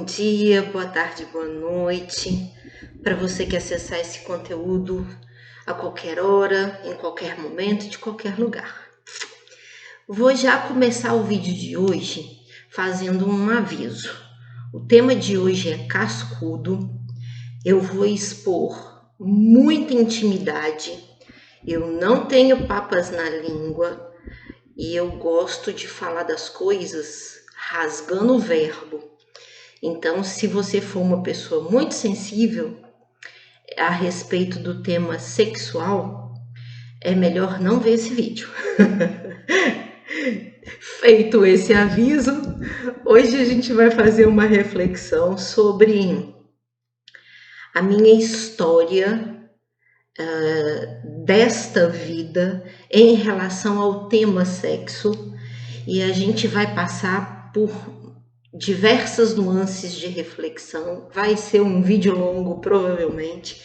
dia, boa tarde, boa noite, para você que acessar esse conteúdo a qualquer hora, em qualquer momento, de qualquer lugar. Vou já começar o vídeo de hoje fazendo um aviso. O tema de hoje é cascudo, eu vou expor muita intimidade, eu não tenho papas na língua e eu gosto de falar das coisas rasgando o verbo. Então, se você for uma pessoa muito sensível a respeito do tema sexual, é melhor não ver esse vídeo. Feito esse aviso, hoje a gente vai fazer uma reflexão sobre a minha história desta vida em relação ao tema sexo, e a gente vai passar por diversas nuances de reflexão. Vai ser um vídeo longo, provavelmente,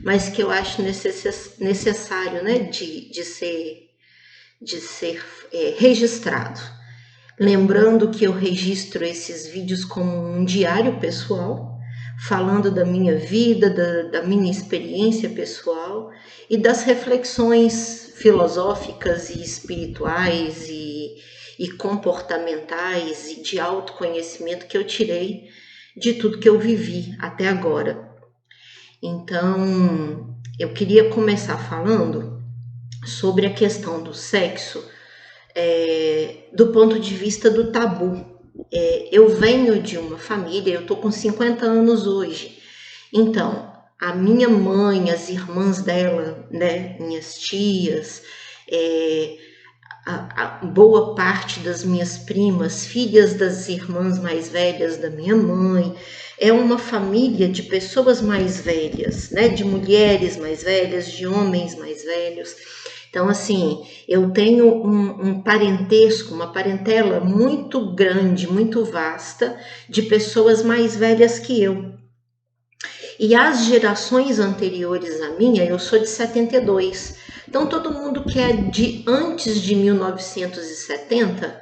mas que eu acho necessário, né, de ser registrado. Lembrando que eu registro esses vídeos como um diário pessoal, falando da minha vida, da minha experiência pessoal e das reflexões filosóficas e espirituais e comportamentais e de autoconhecimento que eu tirei de tudo que eu vivi até agora. Então, eu queria começar falando sobre a questão do sexo do ponto de vista do tabu. Eu venho de uma família, eu tô com 50 anos hoje, então a minha mãe, as irmãs dela, né, minhas tias, a boa parte das minhas primas, filhas das irmãs mais velhas da minha mãe, é uma família de pessoas mais velhas, né, de mulheres mais velhas, de homens mais velhos. Então, assim, eu tenho um parentesco, uma parentela muito grande, muito vasta, de pessoas mais velhas que eu. E as gerações anteriores à minha, eu sou de 72. Então, todo mundo que é de antes de 1970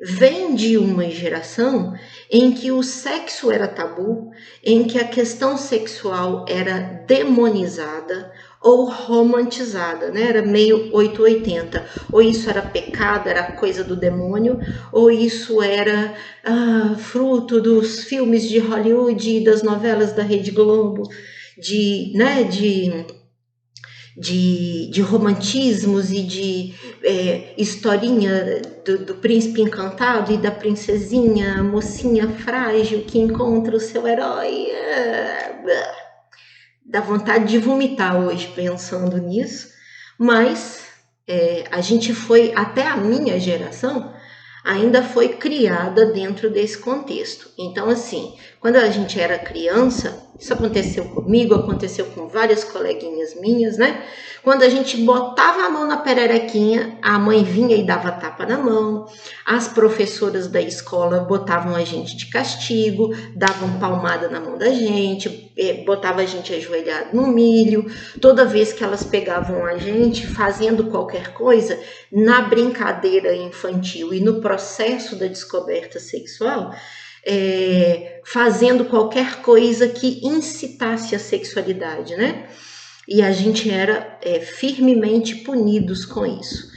vem de uma geração em que o sexo era tabu, em que a questão sexual era demonizada ou romantizada, né? Era meio 880. Ou isso era pecado, era coisa do demônio, ou isso era fruto dos filmes de Hollywood e das novelas da Rede Globo, de romantismos e de historinha do príncipe encantado e da princesinha, a mocinha frágil que encontra o seu herói. Dá vontade de vomitar hoje pensando nisso, mas a gente foi, até a minha geração, ainda foi criada dentro desse contexto. Então, assim, quando a gente era criança, isso aconteceu comigo, aconteceu com várias coleguinhas minhas, né? Quando a gente botava a mão na pererequinha, a mãe vinha e dava tapa na mão, as professoras da escola botavam a gente de castigo, davam palmada na mão da gente, botava a gente ajoelhado no milho. Toda vez que elas pegavam a gente fazendo qualquer coisa, na brincadeira infantil e no processo da descoberta sexual, fazendo qualquer coisa que incitasse a sexualidade, né? E a gente era firmemente punidos com isso.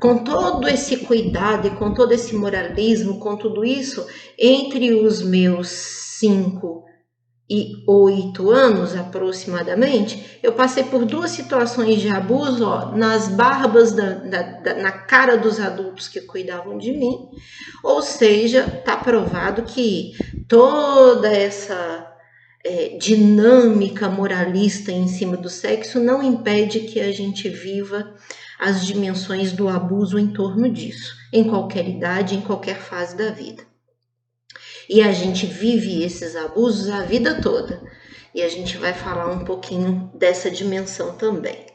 Com todo esse cuidado e com todo esse moralismo, com tudo isso, entre os meus 5 e 8 anos aproximadamente, eu passei por 2 situações de abuso, nas barbas, na cara dos adultos que cuidavam de mim. Ou seja, está provado que toda essa dinâmica moralista em cima do sexo não impede que a gente viva as dimensões do abuso em torno disso, em qualquer idade, em qualquer fase da vida. E a gente vive esses abusos a vida toda. E a gente vai falar um pouquinho dessa dimensão também.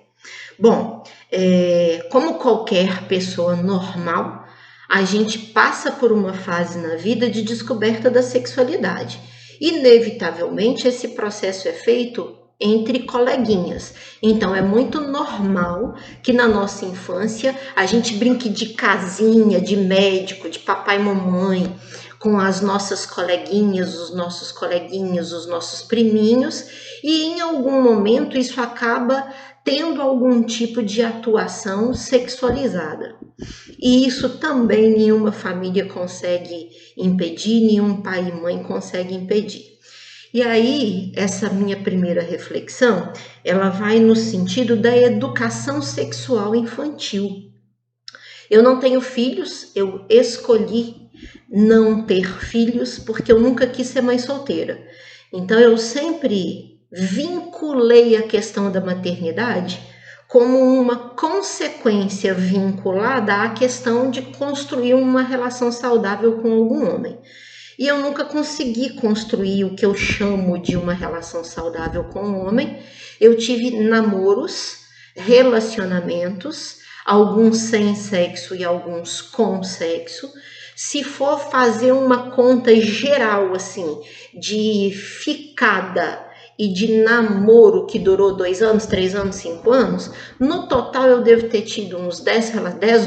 Bom, como qualquer pessoa normal, a gente passa por uma fase na vida de descoberta da sexualidade. Inevitavelmente, esse processo é feito entre coleguinhas. Então, é muito normal que na nossa infância a gente brinque de casinha, de médico, de papai e mamãe, com as nossas coleguinhas, os nossos coleguinhos, os nossos priminhos, e em algum momento isso acaba tendo algum tipo de atuação sexualizada. E isso também nenhuma família consegue impedir, nenhum pai e mãe consegue impedir. E aí, essa minha primeira reflexão, ela vai no sentido da educação sexual infantil. Eu não tenho filhos, eu escolhi não ter filhos porque eu nunca quis ser mãe solteira. Então eu sempre vinculei a questão da maternidade como uma consequência vinculada à questão de construir uma relação saudável com algum homem. E eu nunca consegui construir o que eu chamo de uma relação saudável com um homem. Eu tive namoros, relacionamentos, alguns sem sexo e alguns com sexo. Se for fazer uma conta geral, assim, de ficada e de namoro que durou 2 anos, 3 anos, 5 anos, no total eu devo ter tido uns 10,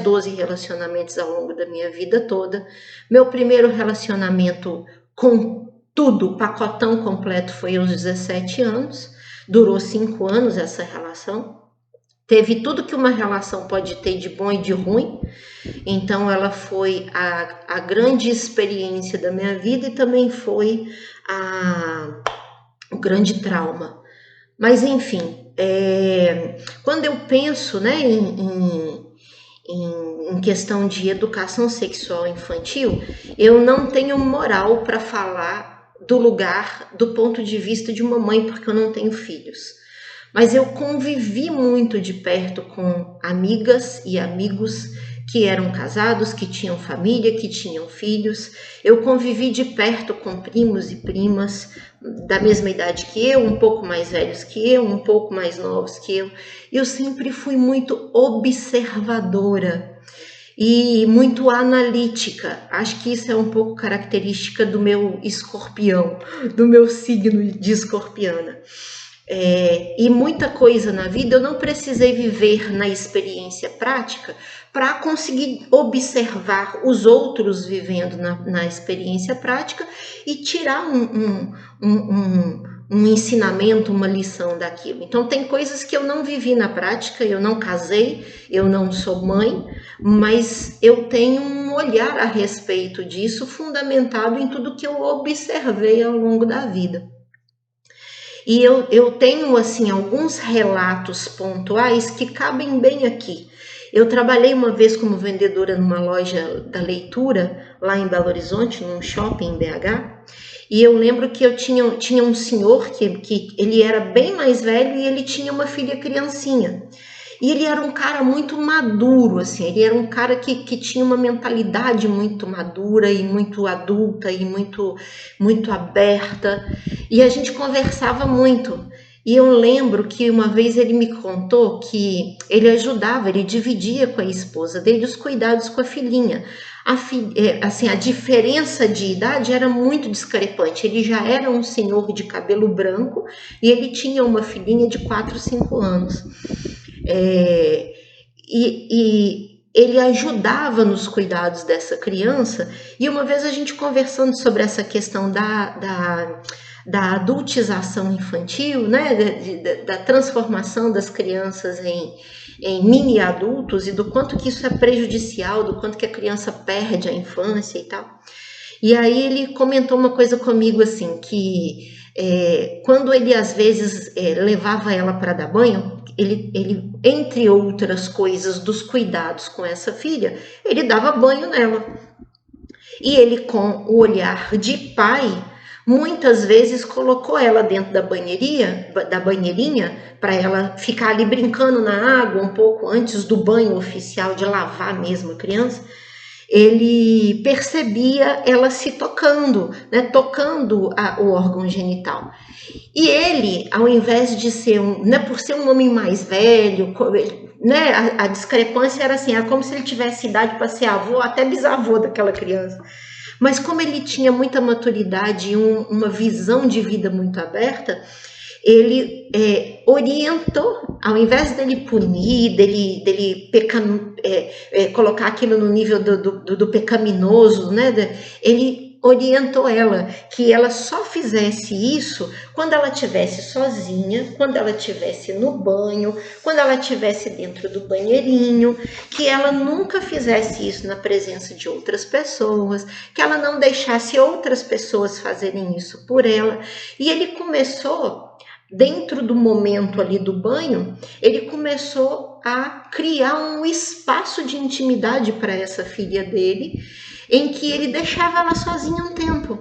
12 relacionamentos ao longo da minha vida toda. Meu primeiro relacionamento com tudo, pacotão completo, foi aos 17 anos. Durou 5 anos essa relação. Teve tudo que uma relação pode ter de bom e de ruim. Então ela foi a grande experiência da minha vida e também foi o grande trauma. Mas enfim, quando eu penso, né, em questão de educação sexual infantil, eu não tenho moral para falar do lugar do ponto de vista de uma mãe, porque eu não tenho filhos. Mas eu convivi muito de perto com amigas e amigos que eram casados, que tinham família, que tinham filhos. Eu convivi de perto com primos e primas da mesma idade que eu, um pouco mais velhos que eu, um pouco mais novos que eu. Eu sempre fui muito observadora e muito analítica. Acho que isso é um pouco característica do meu escorpião, do meu signo de escorpiana. E muita coisa na vida eu não precisei viver na experiência prática para conseguir observar os outros vivendo na experiência prática e tirar um ensinamento, uma lição daquilo. Então tem coisas que eu não vivi na prática, eu não casei, eu não sou mãe, mas eu tenho um olhar a respeito disso fundamentado em tudo que eu observei ao longo da vida. E eu tenho, assim, alguns relatos pontuais que cabem bem aqui. Eu trabalhei uma vez como vendedora numa loja da leitura, lá em Belo Horizonte, num shopping em BH, e eu lembro que eu tinha um senhor que ele era bem mais velho e ele tinha uma filha criancinha. E ele era um cara muito maduro, assim, ele era um cara que tinha uma mentalidade muito madura e muito adulta e muito aberta. E a gente conversava muito. E eu lembro que uma vez ele me contou que ele dividia com a esposa dele os cuidados com a filhinha. A diferença de idade era muito discrepante. Ele já era um senhor de cabelo branco e ele tinha uma filhinha de 4, 5 anos. E ele ajudava nos cuidados dessa criança. E uma vez a gente conversando sobre essa questão da adultização infantil, né, da transformação das crianças em mini adultos e do quanto que isso é prejudicial, do quanto que a criança perde a infância e tal. E aí ele comentou uma coisa comigo assim, que quando ele às vezes levava ela para dar banho, ele, entre outras coisas dos cuidados com essa filha, ele dava banho nela. E ele, com o olhar de pai, muitas vezes colocou ela dentro da banheirinha, para ela ficar ali brincando na água um pouco antes do banho oficial, de lavar mesmo a criança. Ele percebia ela se tocando, né, tocando o órgão genital. E ele, ao invés de ser por ser um homem mais velho, né, a discrepância era assim, era como se ele tivesse idade para ser avô, até bisavô daquela criança. Mas como ele tinha muita maturidade e uma visão de vida muito aberta, ele orientou, ao invés dele punir, dele colocar aquilo no nível do pecaminoso, né? Ele orientou ela que ela só fizesse isso quando ela estivesse sozinha, quando ela estivesse no banho, quando ela estivesse dentro do banheirinho, que ela nunca fizesse isso na presença de outras pessoas, que ela não deixasse outras pessoas fazerem isso por ela. E ele começou, dentro do momento ali do banho, ele começou a criar um espaço de intimidade para essa filha dele, em que ele deixava ela sozinha um tempo,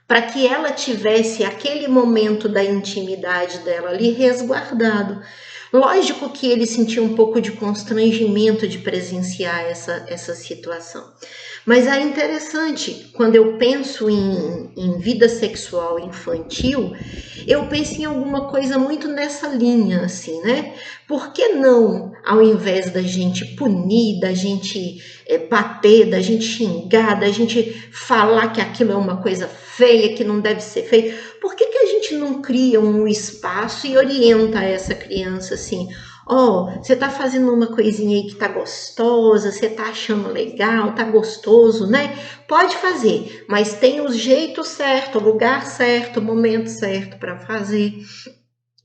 para que ela tivesse aquele momento da intimidade dela ali resguardado. Lógico que ele sentiu um pouco de constrangimento de presenciar essa situação. Mas é interessante, quando eu penso em vida sexual infantil, eu penso em alguma coisa muito nessa linha, assim, né? Por que não, ao invés da gente punir, da gente bater, da gente xingar, da gente falar que aquilo é uma coisa feia, que não deve ser feito, por que a gente não cria um espaço e orienta essa criança assim? Você tá fazendo uma coisinha aí que tá gostosa, você tá achando legal, tá gostoso, né? Pode fazer, mas tem o jeito certo, o lugar certo, o momento certo para fazer.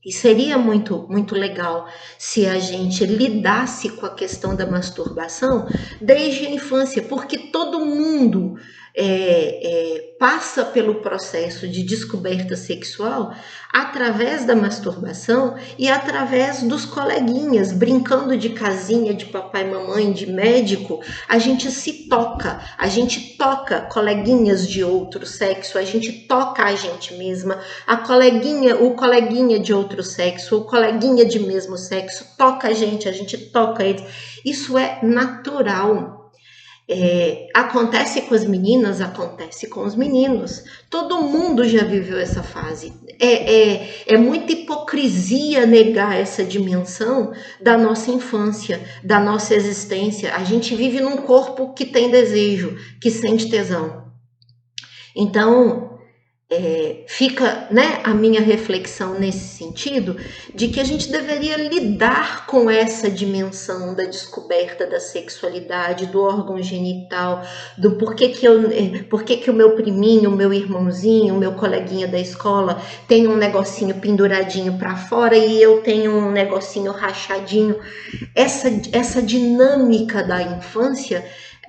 E seria muito, muito legal se a gente lidasse com a questão da masturbação desde a infância, porque todo mundo passa pelo processo de descoberta sexual através da masturbação e através dos coleguinhas, brincando de casinha, de papai e mamãe, de médico, a gente se toca, a gente toca coleguinhas de outro sexo, a gente toca a gente mesma, a coleguinha, o coleguinha de outro sexo, o coleguinha de mesmo sexo, toca a gente toca eles. Isso é natural. Acontece com as meninas, acontece com os meninos. Todo mundo já viveu essa fase. É muita hipocrisia negar essa dimensão da nossa infância, da nossa existência. A gente vive num corpo que tem desejo, que sente tesão. Então, fica, né, a minha reflexão nesse sentido de que a gente deveria lidar com essa dimensão da descoberta da sexualidade, do órgão genital, do porquê que o meu priminho, o meu irmãozinho, o meu coleguinha da escola tem um negocinho penduradinho para fora e eu tenho um negocinho rachadinho. Essa dinâmica da infância,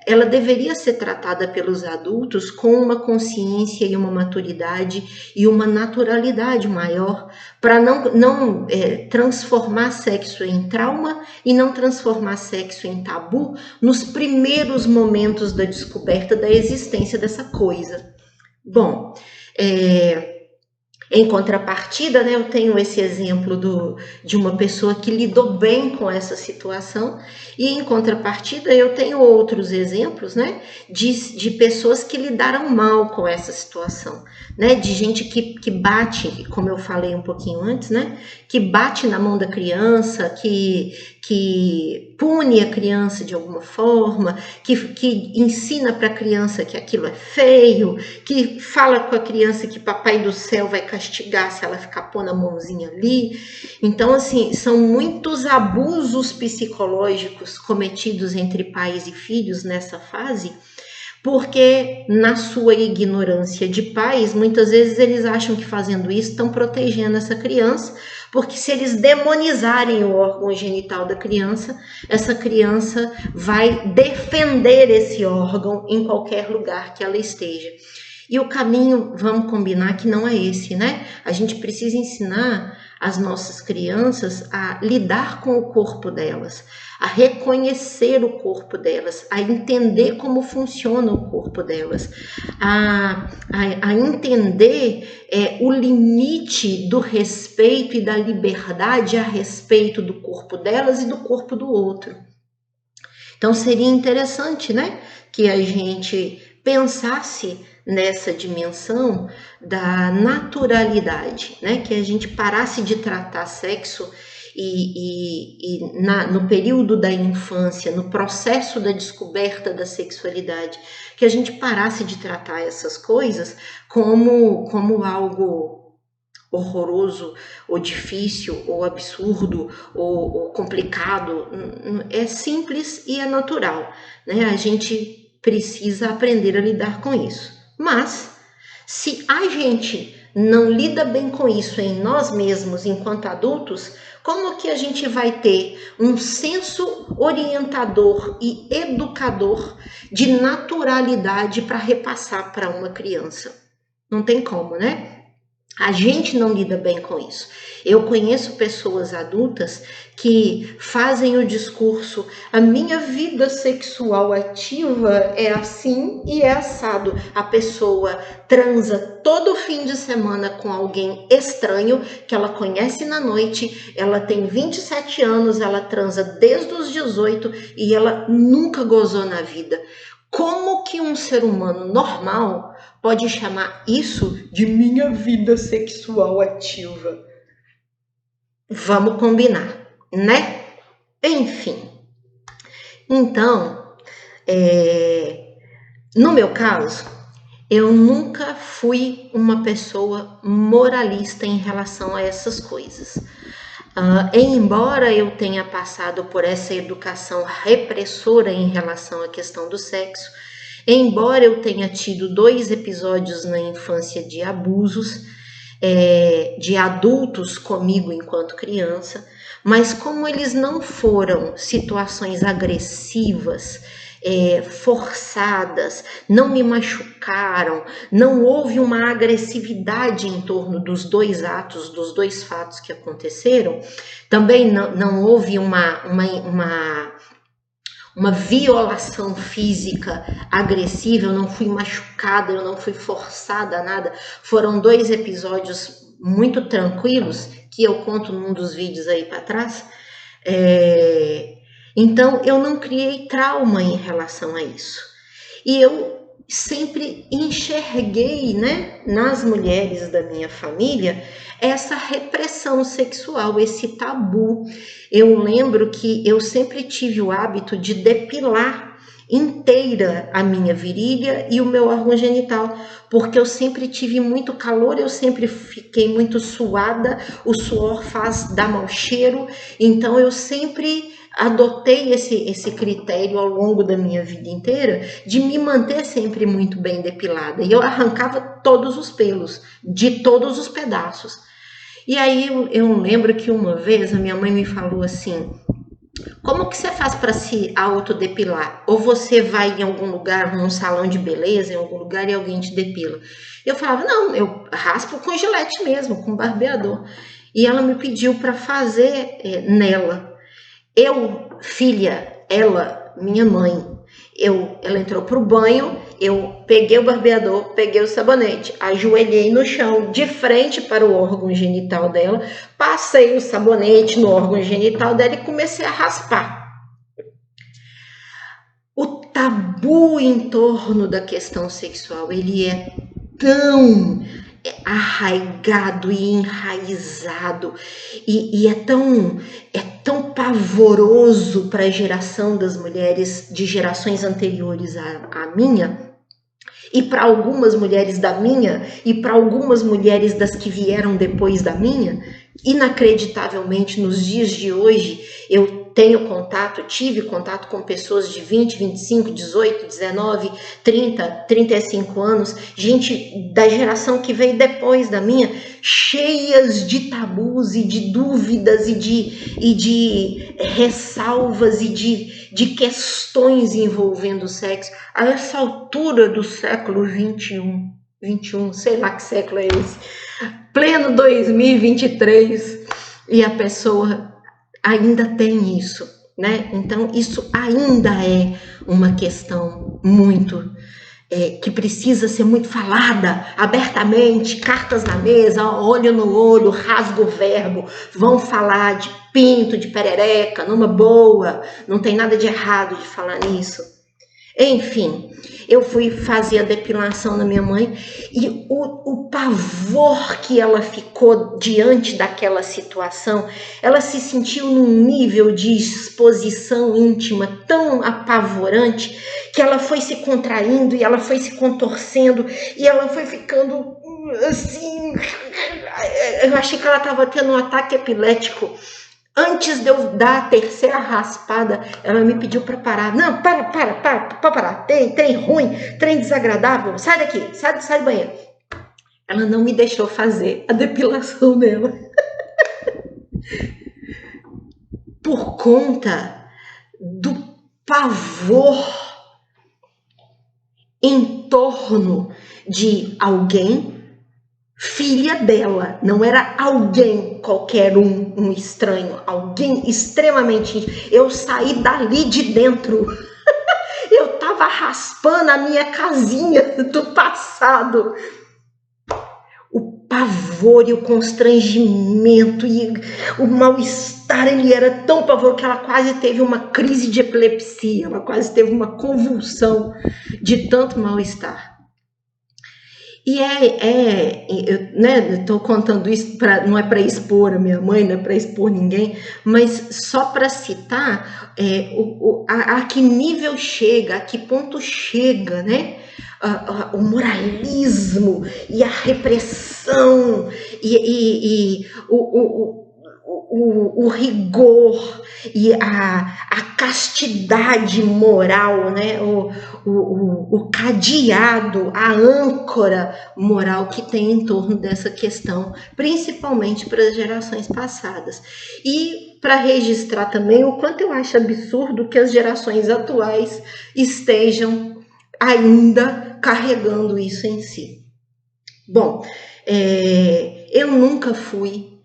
ela deveria ser tratada pelos adultos com uma consciência e uma maturidade e uma naturalidade maior, para não transformar sexo em trauma e não transformar sexo em tabu nos primeiros momentos da descoberta da existência dessa coisa. Bom, em contrapartida, né, eu tenho esse exemplo de uma pessoa que lidou bem com essa situação, e em contrapartida eu tenho outros exemplos, né, de pessoas que lidaram mal com essa situação, né, de gente que bate, como eu falei um pouquinho antes, né, que bate na mão da criança, que pune a criança de alguma forma, que ensina para a criança que aquilo é feio, que fala com a criança que papai do céu vai castigar se ela ficar pondo a mãozinha ali. Então, assim, são muitos abusos psicológicos cometidos entre pais e filhos nessa fase, porque na sua ignorância de pais, muitas vezes eles acham que fazendo isso estão protegendo essa criança, porque se eles demonizarem o órgão genital da criança, essa criança vai defender esse órgão em qualquer lugar que ela esteja. E o caminho, vamos combinar que não é esse, né? A gente precisa ensinar as nossas crianças a lidar com o corpo delas, a reconhecer o corpo delas, a entender como funciona o corpo delas, a entender o limite do respeito e da liberdade a respeito do corpo delas e do corpo do outro. Então seria interessante, né, que a gente pensasse nessa dimensão da naturalidade, né? Que a gente parasse de tratar sexo no período da infância, no processo da descoberta da sexualidade, que a gente parasse de tratar essas coisas como algo horroroso, ou difícil, ou absurdo, ou complicado. É simples e é natural, né? A gente precisa aprender a lidar com isso. Mas, se a gente não lida bem com isso em nós mesmos enquanto adultos, como que a gente vai ter um senso orientador e educador de naturalidade para repassar para uma criança? Não tem como, né? A gente não lida bem com isso. Eu conheço pessoas adultas que fazem o discurso: a minha vida sexual ativa é assim e é assado. A pessoa transa todo fim de semana com alguém estranho que ela conhece na noite, ela tem 27 anos, ela transa desde os 18 e ela nunca gozou na vida. Como que um ser humano normal pode chamar isso de minha vida sexual ativa? Vamos combinar, né? Enfim. Então, no meu caso, eu nunca fui uma pessoa moralista em relação a essas coisas. Embora eu tenha passado por essa educação repressora em relação à questão do sexo, embora eu tenha tido 2 episódios na infância de abusos de adultos comigo enquanto criança, mas como eles não foram situações agressivas, forçadas, não me machucaram, não houve uma agressividade em torno dos 2 atos, dos 2 fatos que aconteceram, também não houve uma violação física agressiva, eu não fui machucada, eu não fui forçada a nada. Foram 2 episódios muito tranquilos, que eu conto num dos vídeos aí para trás. Então, eu não criei trauma em relação a isso. E eu sempre enxerguei, né, nas mulheres da minha família, essa repressão sexual, esse tabu. Eu lembro que eu sempre tive o hábito de depilar inteira a minha virilha e o meu órgão genital, porque eu sempre tive muito calor, eu sempre fiquei muito suada, o suor dá mau cheiro, então eu sempre adotei esse critério ao longo da minha vida inteira de me manter sempre muito bem depilada, e eu arrancava todos os pelos, de todos os pedaços. E aí eu lembro que uma vez a minha mãe me falou assim: como que você faz para se autodepilar? Ou você vai em algum lugar, num salão de beleza, em algum lugar, e alguém te depila? Eu falava: não, eu raspo com gilete mesmo, com barbeador. E ela me pediu para fazer nela. Ela, minha mãe, ela entrou pro banho, eu peguei o barbeador, peguei o sabonete, ajoelhei no chão, de frente para o órgão genital dela, passei o sabonete no órgão genital dela e comecei a raspar. O tabu em torno da questão sexual, ele é tão arraigado e enraizado e é tão pavoroso para a geração das mulheres de gerações anteriores à minha, e para algumas mulheres da minha e para algumas mulheres das que vieram depois da minha. Inacreditavelmente, nos dias de hoje, eu tive contato com pessoas de 20, 25, 18, 19, 30, 35 anos, gente da geração que veio depois da minha, cheias de tabus e de dúvidas e de ressalvas e de questões envolvendo o sexo. A essa altura do século 21, sei lá que século é esse, pleno 2023, e a pessoa ainda tem isso, né? Então, isso ainda é uma questão muito que precisa ser muito falada abertamente, cartas na mesa, olho no olho, rasga o verbo, vão falar de pinto, de perereca, numa boa, não tem nada de errado de falar nisso. Enfim, eu fui fazer a depilação na minha mãe e o pavor que ela ficou diante daquela situação, ela se sentiu num nível de exposição íntima tão apavorante que ela foi se contraindo e ela foi se contorcendo e ela foi ficando assim. Eu achei que ela estava tendo um ataque epilético Antes de eu dar a terceira raspada, ela me pediu para parar. Não, para parar. Trem ruim, trem desagradável. Sai daqui, sai do banheiro. Ela não me deixou fazer a depilação dela. Por conta do pavor em torno de alguém, filha dela, não era alguém qualquer um estranho, alguém extremamente... Eu saí dali de dentro, eu tava raspando a minha casinha do passado. O pavor e o constrangimento e o mal-estar, ele era tão pavor que ela quase teve uma crise de epilepsia, ela quase teve uma convulsão de tanto mal-estar. E estou contando isso, não é para expor a minha mãe, não é para expor ninguém, mas só para citar a que nível chega, a que ponto chega, né? O moralismo e a repressão e o rigor e a castidade moral, né? O cadeado, a âncora moral que tem em torno dessa questão, principalmente para as gerações passadas. E para registrar também o quanto eu acho absurdo que as gerações atuais estejam ainda carregando isso em si. Bom, eu nunca fui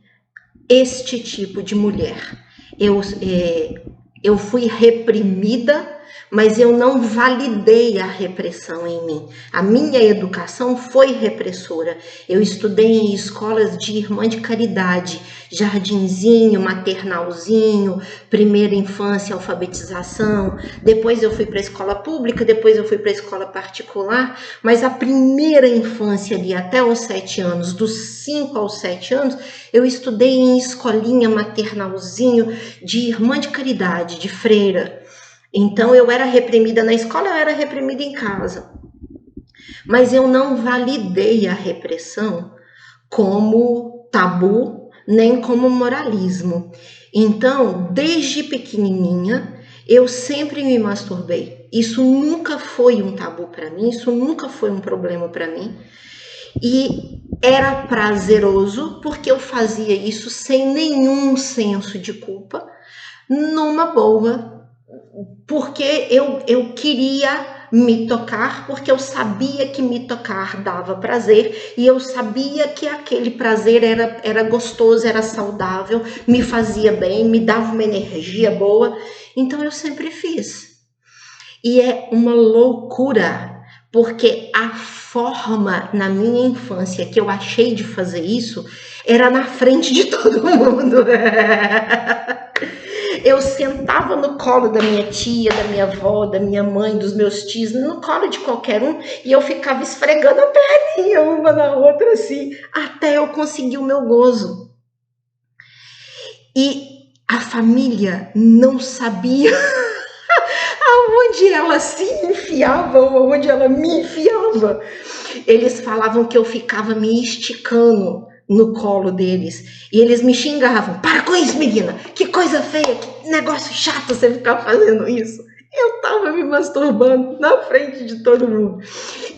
este tipo de mulher. Eu fui reprimida, mas eu não validei a repressão em mim. A minha educação foi repressora. Eu estudei em escolas de irmã de caridade, jardinzinho, maternalzinho, primeira infância, alfabetização. Depois eu fui para a escola pública, depois eu fui para a escola particular. Mas a primeira infância ali, até os 7 anos, dos 5 aos 7 anos, eu estudei em escolinha maternalzinho, de irmã de caridade, de freira. Então, eu era reprimida na escola, eu era reprimida em casa. Mas eu não validei a repressão como tabu, nem como moralismo. Então, desde pequenininha, eu sempre me masturbei. Isso nunca foi um tabu para mim, isso nunca foi um problema para mim. E era prazeroso, porque eu fazia isso sem nenhum senso de culpa, numa boa, porque eu queria me tocar, porque eu sabia que me tocar dava prazer, e eu sabia que aquele prazer era gostoso, era saudável, me fazia bem, me dava uma energia boa, então eu sempre fiz. E é uma loucura, porque a forma na minha infância que eu achei de fazer isso era na frente de todo mundo. Eu sentava no colo da minha tia, da minha avó, da minha mãe, dos meus tios, no colo de qualquer um, e eu ficava esfregando a perninha uma na outra assim, até eu conseguir o meu gozo. E a família não sabia aonde ela se enfiava ou aonde ela me enfiava. Eles falavam que eu ficava me esticando no colo deles, e eles me xingavam: para com isso, menina, que coisa feia, que negócio chato você ficar fazendo isso. Eu tava me masturbando na frente de todo mundo,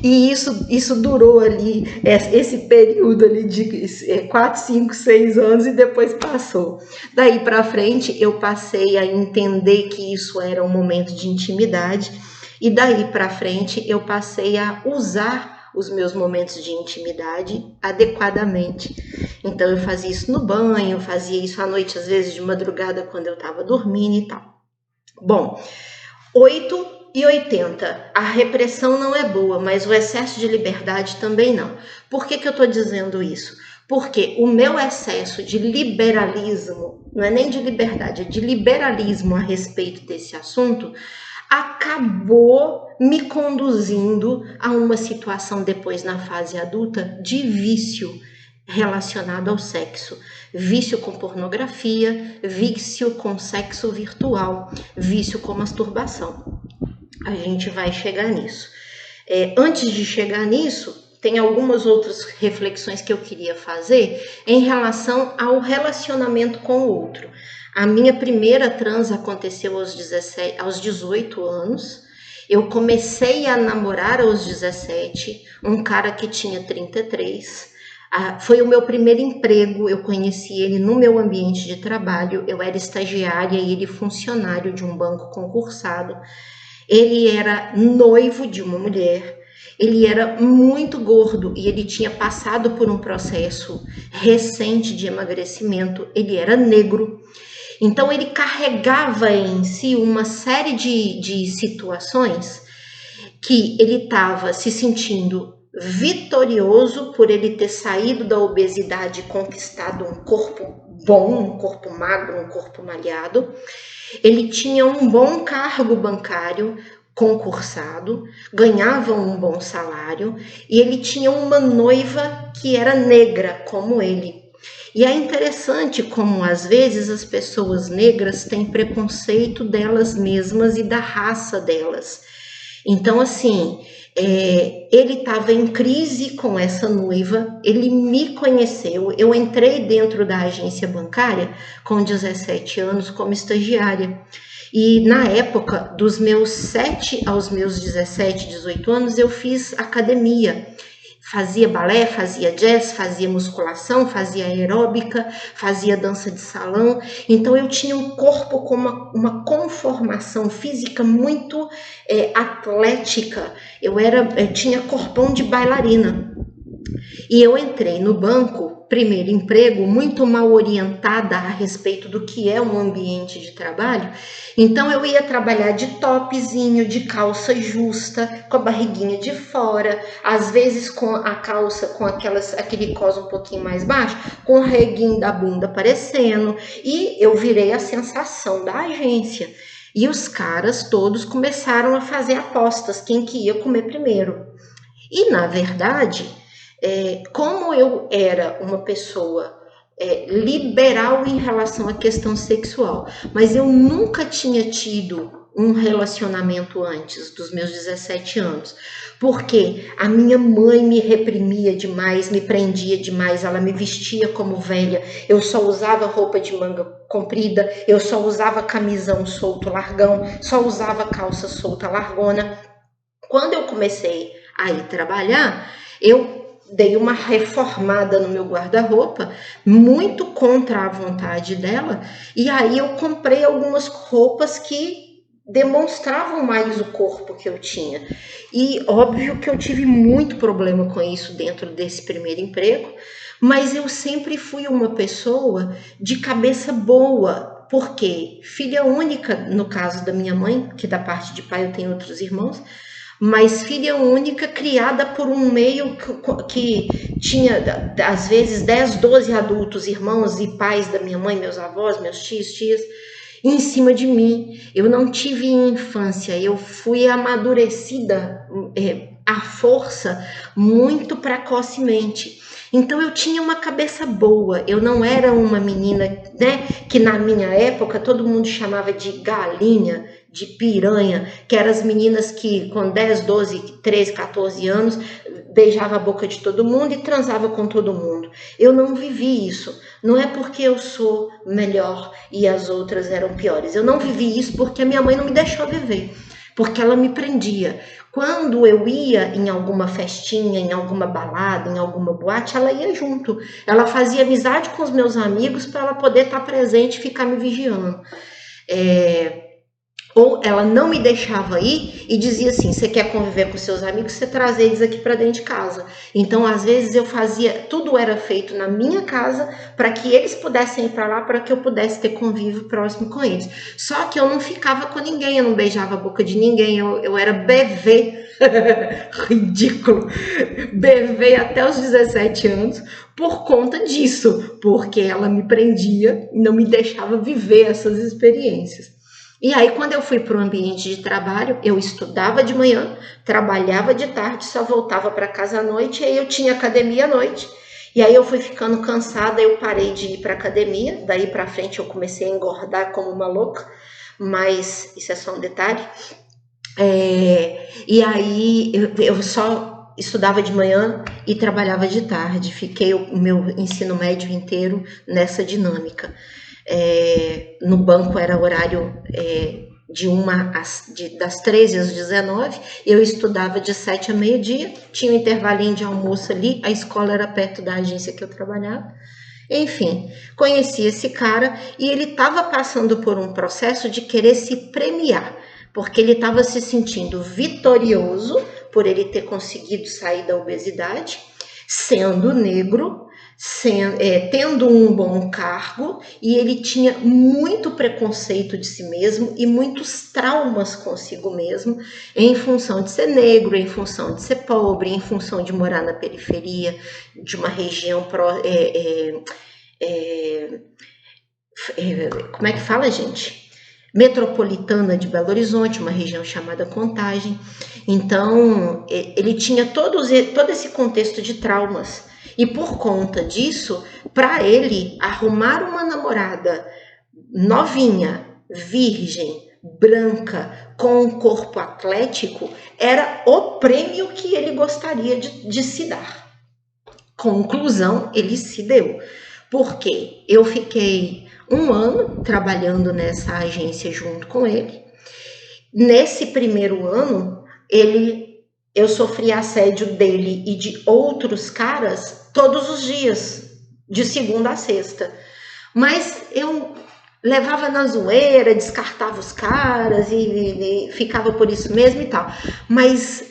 e isso durou ali, esse período ali de 4, 5, 6 anos, e depois passou. Daí para frente eu passei a entender que isso era um momento de intimidade, e daí para frente eu passei a usar os meus momentos de intimidade adequadamente. Então eu fazia isso no banho, fazia isso à noite, às vezes de madrugada quando eu estava dormindo e tal. Bom, 8,80. A repressão não é boa, mas o excesso de liberdade também não. Por que eu estou dizendo isso? Porque o meu excesso de liberalismo, não é nem de liberdade, é de liberalismo a respeito desse assunto, acabou me conduzindo a uma situação depois na fase adulta de vício relacionado ao sexo. Vício com pornografia, vício com sexo virtual, vício com masturbação. A gente vai chegar nisso. Antes de chegar nisso, tem algumas outras reflexões que eu queria fazer em relação ao relacionamento com o outro. A minha primeira trans aconteceu aos 18 anos. Eu comecei a namorar aos 17, um cara que tinha 33. Foi o meu primeiro emprego, eu conheci ele no meu ambiente de trabalho. Eu era estagiária e ele funcionário de um banco concursado. Ele era noivo de uma mulher. Ele era muito gordo e ele tinha passado por um processo recente de emagrecimento. Ele era negro. Então, ele carregava em si uma série de situações que ele estava se sentindo vitorioso por ele ter saído da obesidade e conquistado um corpo bom, um corpo magro, um corpo malhado. Ele tinha um bom cargo bancário, concursado, ganhava um bom salário e ele tinha uma noiva que era negra como ele. E é interessante como às vezes as pessoas negras têm preconceito delas mesmas e da raça delas. Então, assim, ele estava em crise com essa noiva, ele me conheceu, eu entrei dentro da agência bancária com 17 anos como estagiária. E na época, dos meus 7 aos meus 17, 18 anos, eu fiz academia. Fazia balé, fazia jazz, fazia musculação, fazia aeróbica, fazia dança de salão. Então eu tinha um corpo com uma conformação física muito atlética. Eu tinha corpão de bailarina. E eu entrei no banco, primeiro emprego, muito mal orientada a respeito do que é um ambiente de trabalho. Então eu ia trabalhar de topzinho, de calça justa, com a barriguinha de fora, às vezes com a calça com aquele cos um pouquinho mais baixo, com o reguinho da bunda aparecendo. E eu virei a sensação da agência. E os caras todos começaram a fazer apostas, quem que ia comer primeiro. E na verdade, como eu era uma pessoa liberal em relação à questão sexual, mas eu nunca tinha tido um relacionamento antes dos meus 17 anos, porque a minha mãe me reprimia demais, me prendia demais, ela me vestia como velha, eu só usava roupa de manga comprida, eu só usava camisão solto largão, só usava calça solta largona. Quando eu comecei a ir trabalhar, eu dei uma reformada no meu guarda-roupa, muito contra a vontade dela, e aí eu comprei algumas roupas que demonstravam mais o corpo que eu tinha. E óbvio que eu tive muito problema com isso dentro desse primeiro emprego, mas eu sempre fui uma pessoa de cabeça boa, porque filha única, no caso da minha mãe, que da parte de pai eu tenho outros irmãos, mas filha única criada por um meio que tinha, às vezes, 10, 12 adultos, irmãos e pais da minha mãe, meus avós, meus tios, em cima de mim. Eu não tive infância, eu fui amadurecida à força muito precocemente. Então eu tinha uma cabeça boa, eu não era uma menina, né, que na minha época todo mundo chamava de galinha, de piranha, que eram as meninas que com 10, 12, 13, 14 anos beijava a boca de todo mundo e transava com todo mundo. Eu não vivi isso. Não é porque eu sou melhor e as outras eram piores. Eu não vivi isso porque a minha mãe não me deixou viver, porque ela me prendia. Quando eu ia em alguma festinha, em alguma balada, em alguma boate, ela ia junto. Ela fazia amizade com os meus amigos para ela poder estar presente e ficar me vigiando. Ou ela não me deixava ir e dizia assim, você quer conviver com seus amigos, você traz eles aqui para dentro de casa. Então, às vezes, eu fazia, tudo era feito na minha casa para que eles pudessem ir para lá, para que eu pudesse ter convívio próximo com eles. Só que eu não ficava com ninguém, eu não beijava a boca de ninguém, eu era bebê, ridículo, bebê até os 17 anos, por conta disso, porque ela me prendia e não me deixava viver essas experiências. E aí, quando eu fui para o ambiente de trabalho, eu estudava de manhã, trabalhava de tarde, só voltava para casa à noite, e aí eu tinha academia à noite. E aí eu fui ficando cansada, eu parei de ir para academia, daí para frente eu comecei a engordar como uma louca, mas isso é só um detalhe. E aí eu só estudava de manhã e trabalhava de tarde, fiquei o meu ensino médio inteiro nessa dinâmica. No banco era horário das 13 às 19, eu estudava de 7 a meio-dia, tinha um intervalinho de almoço ali, a escola era perto da agência que eu trabalhava. Enfim, conheci esse cara e ele estava passando por um processo de querer se premiar, porque ele estava se sentindo vitorioso por ele ter conseguido sair da obesidade, sendo negro, tendo um bom cargo, e ele tinha muito preconceito de si mesmo e muitos traumas consigo mesmo, em função de ser negro, em função de ser pobre, em função de morar na periferia de uma região como é que fala, gente? Metropolitana de Belo Horizonte, uma região chamada Contagem. Então, ele tinha todo esse contexto de traumas. E por conta disso, para ele, arrumar uma namorada novinha, virgem, branca, com um corpo atlético, era o prêmio que ele gostaria de se dar. Conclusão, ele se deu. Porque eu fiquei 1 ano trabalhando nessa agência junto com ele. Nesse primeiro ano, eu sofri assédio dele e de outros caras todos os dias, de segunda a sexta. Mas eu levava na zoeira, descartava os caras e ficava por isso mesmo e tal. Mas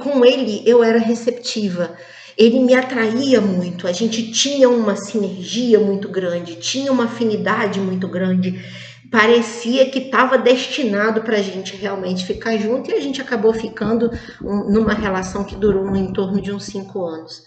com ele eu era receptiva. Ele me atraía muito, a gente tinha uma sinergia muito grande, tinha uma afinidade muito grande, parecia que estava destinado para a gente realmente ficar junto, e a gente acabou ficando numa relação que durou em torno de uns 5 anos.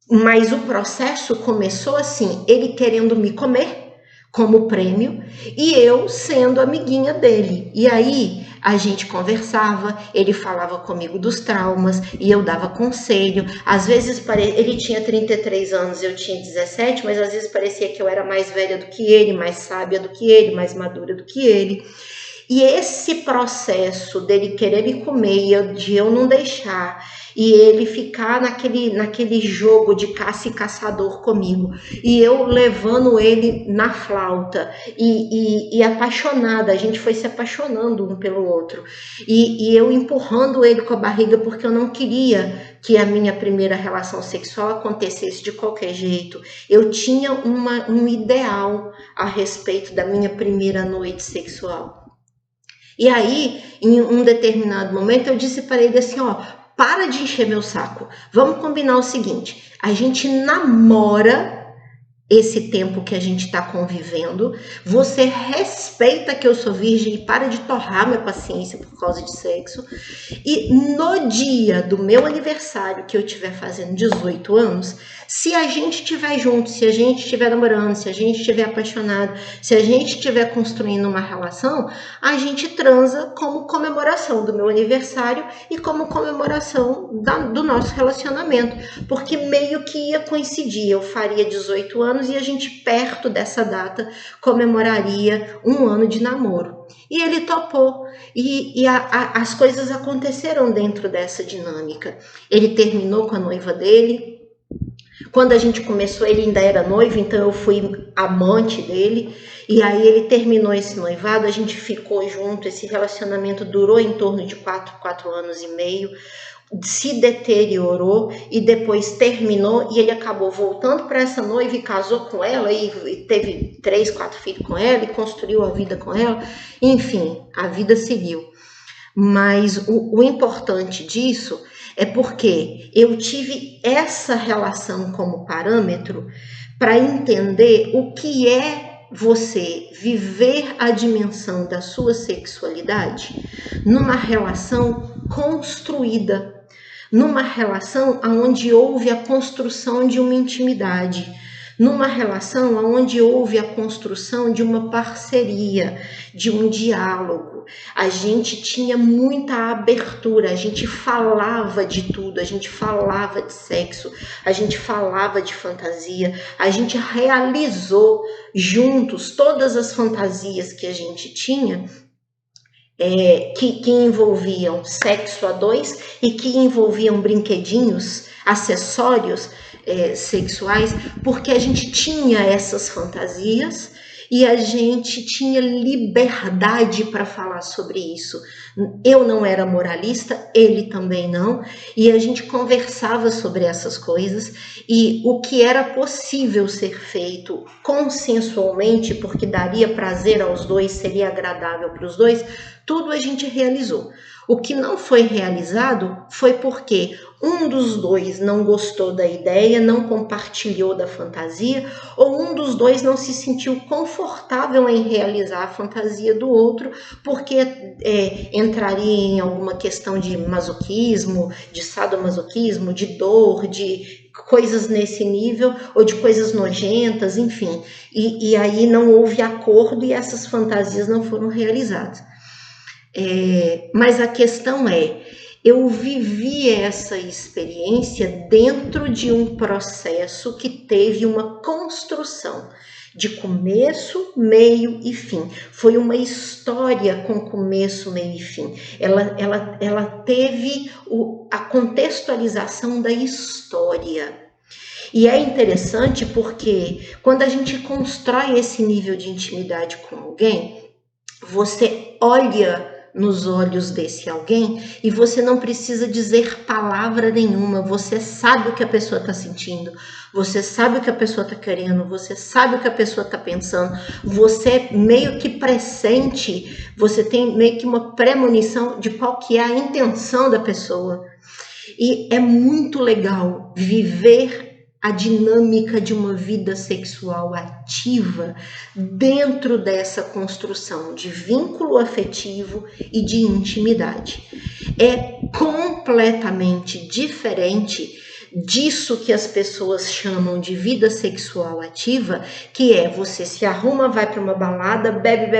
Mas o processo começou assim, ele querendo me comer como prêmio e eu sendo amiguinha dele. E aí a gente conversava, ele falava comigo dos traumas e eu dava conselho. Às vezes ele tinha 33 anos, eu tinha 17, mas às vezes parecia que eu era mais velha do que ele, mais sábia do que ele, mais madura do que ele. E esse processo dele querer me comer, de eu não deixar, e ele ficar naquele jogo de caça e caçador comigo, e eu levando ele na flauta, e apaixonada, a gente foi se apaixonando um pelo outro, e eu empurrando ele com a barriga, porque eu não queria que a minha primeira relação sexual acontecesse de qualquer jeito. Eu tinha um ideal a respeito da minha primeira noite sexual. E aí, em um determinado momento, eu disse para ele assim, ó, para de encher meu saco. Vamos combinar o seguinte, a gente namora esse tempo que a gente está convivendo, você respeita que eu sou virgem e para de torrar minha paciência por causa de sexo, e no dia do meu aniversário, que eu estiver fazendo 18 anos, se a gente estiver junto, se a gente estiver namorando, se a gente estiver apaixonado, se a gente estiver construindo uma relação, a gente transa como comemoração do meu aniversário e como comemoração do nosso relacionamento, porque meio que ia coincidir, eu faria 18 anos e a gente perto dessa data comemoraria 1 ano de namoro. E ele topou, e as coisas aconteceram dentro dessa dinâmica. Ele terminou com a noiva dele. Quando a gente começou, ele ainda era noivo, então eu fui amante dele. E aí ele terminou esse noivado, a gente ficou junto, esse relacionamento durou em torno de 4 anos e meio, se deteriorou e depois terminou, e ele acabou voltando para essa noiva e casou com ela e teve 3, 4 filhos com ela e construiu a vida com ela. Enfim, a vida seguiu. Mas o importante disso é porque eu tive essa relação como parâmetro para entender o que é você viver a dimensão da sua sexualidade numa relação construída, numa relação onde houve a construção de uma intimidade, numa relação onde houve a construção de uma parceria, de um diálogo. A gente tinha muita abertura, a gente falava de tudo, a gente falava de sexo, a gente falava de fantasia, a gente realizou juntos todas as fantasias que a gente tinha, que envolviam sexo a dois e que envolviam brinquedinhos, acessórios, sexuais, porque a gente tinha essas fantasias e a gente tinha liberdade para falar sobre isso. Eu não era moralista, ele também não, e a gente conversava sobre essas coisas e o que era possível ser feito consensualmente, porque daria prazer aos dois, seria agradável para os dois, tudo a gente realizou. O que não foi realizado foi porque um dos dois não gostou da ideia, não compartilhou da fantasia, ou um dos dois não se sentiu confortável em realizar a fantasia do outro, porque entraria em alguma questão de masoquismo, de sadomasoquismo, de dor, de coisas nesse nível, ou de coisas nojentas, enfim. E aí não houve acordo e essas fantasias não foram realizadas. Mas a questão eu vivi essa experiência dentro de um processo que teve uma construção de começo, meio e fim. Foi uma história com começo, meio e fim. Ela teve a contextualização da história. E é interessante porque quando a gente constrói esse nível de intimidade com alguém, você olha nos olhos desse alguém e você não precisa dizer palavra nenhuma, você sabe o que a pessoa está sentindo, você sabe o que a pessoa está querendo, você sabe o que a pessoa está pensando, você meio que pressente, você tem meio que uma premonição de qual que é a intenção da pessoa. E é muito legal viver a dinâmica de uma vida sexual ativa dentro dessa construção de vínculo afetivo e de intimidade. É completamente diferente disso que as pessoas chamam de vida sexual ativa, que é você se arruma, vai para uma balada, bebe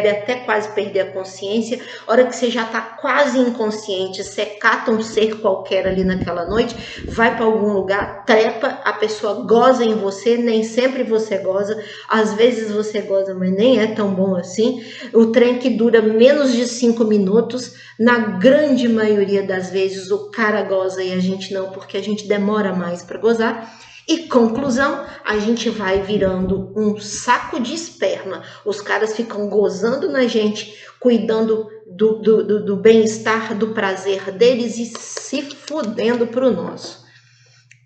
até quase perder a consciência, hora que você já está quase inconsciente, você cata um ser qualquer ali naquela noite, vai para algum lugar, trepa, a pessoa goza em você, nem sempre você goza, às vezes você goza, mas nem é tão bom assim, o trem que dura menos de 5 minutos, na grande maioria das vezes o cara goza e a gente não, porque a gente demora mais para gozar. E conclusão, a gente vai virando um saco de esperma. Os caras ficam gozando na gente, cuidando do bem-estar, do prazer deles e se fudendo pro nosso.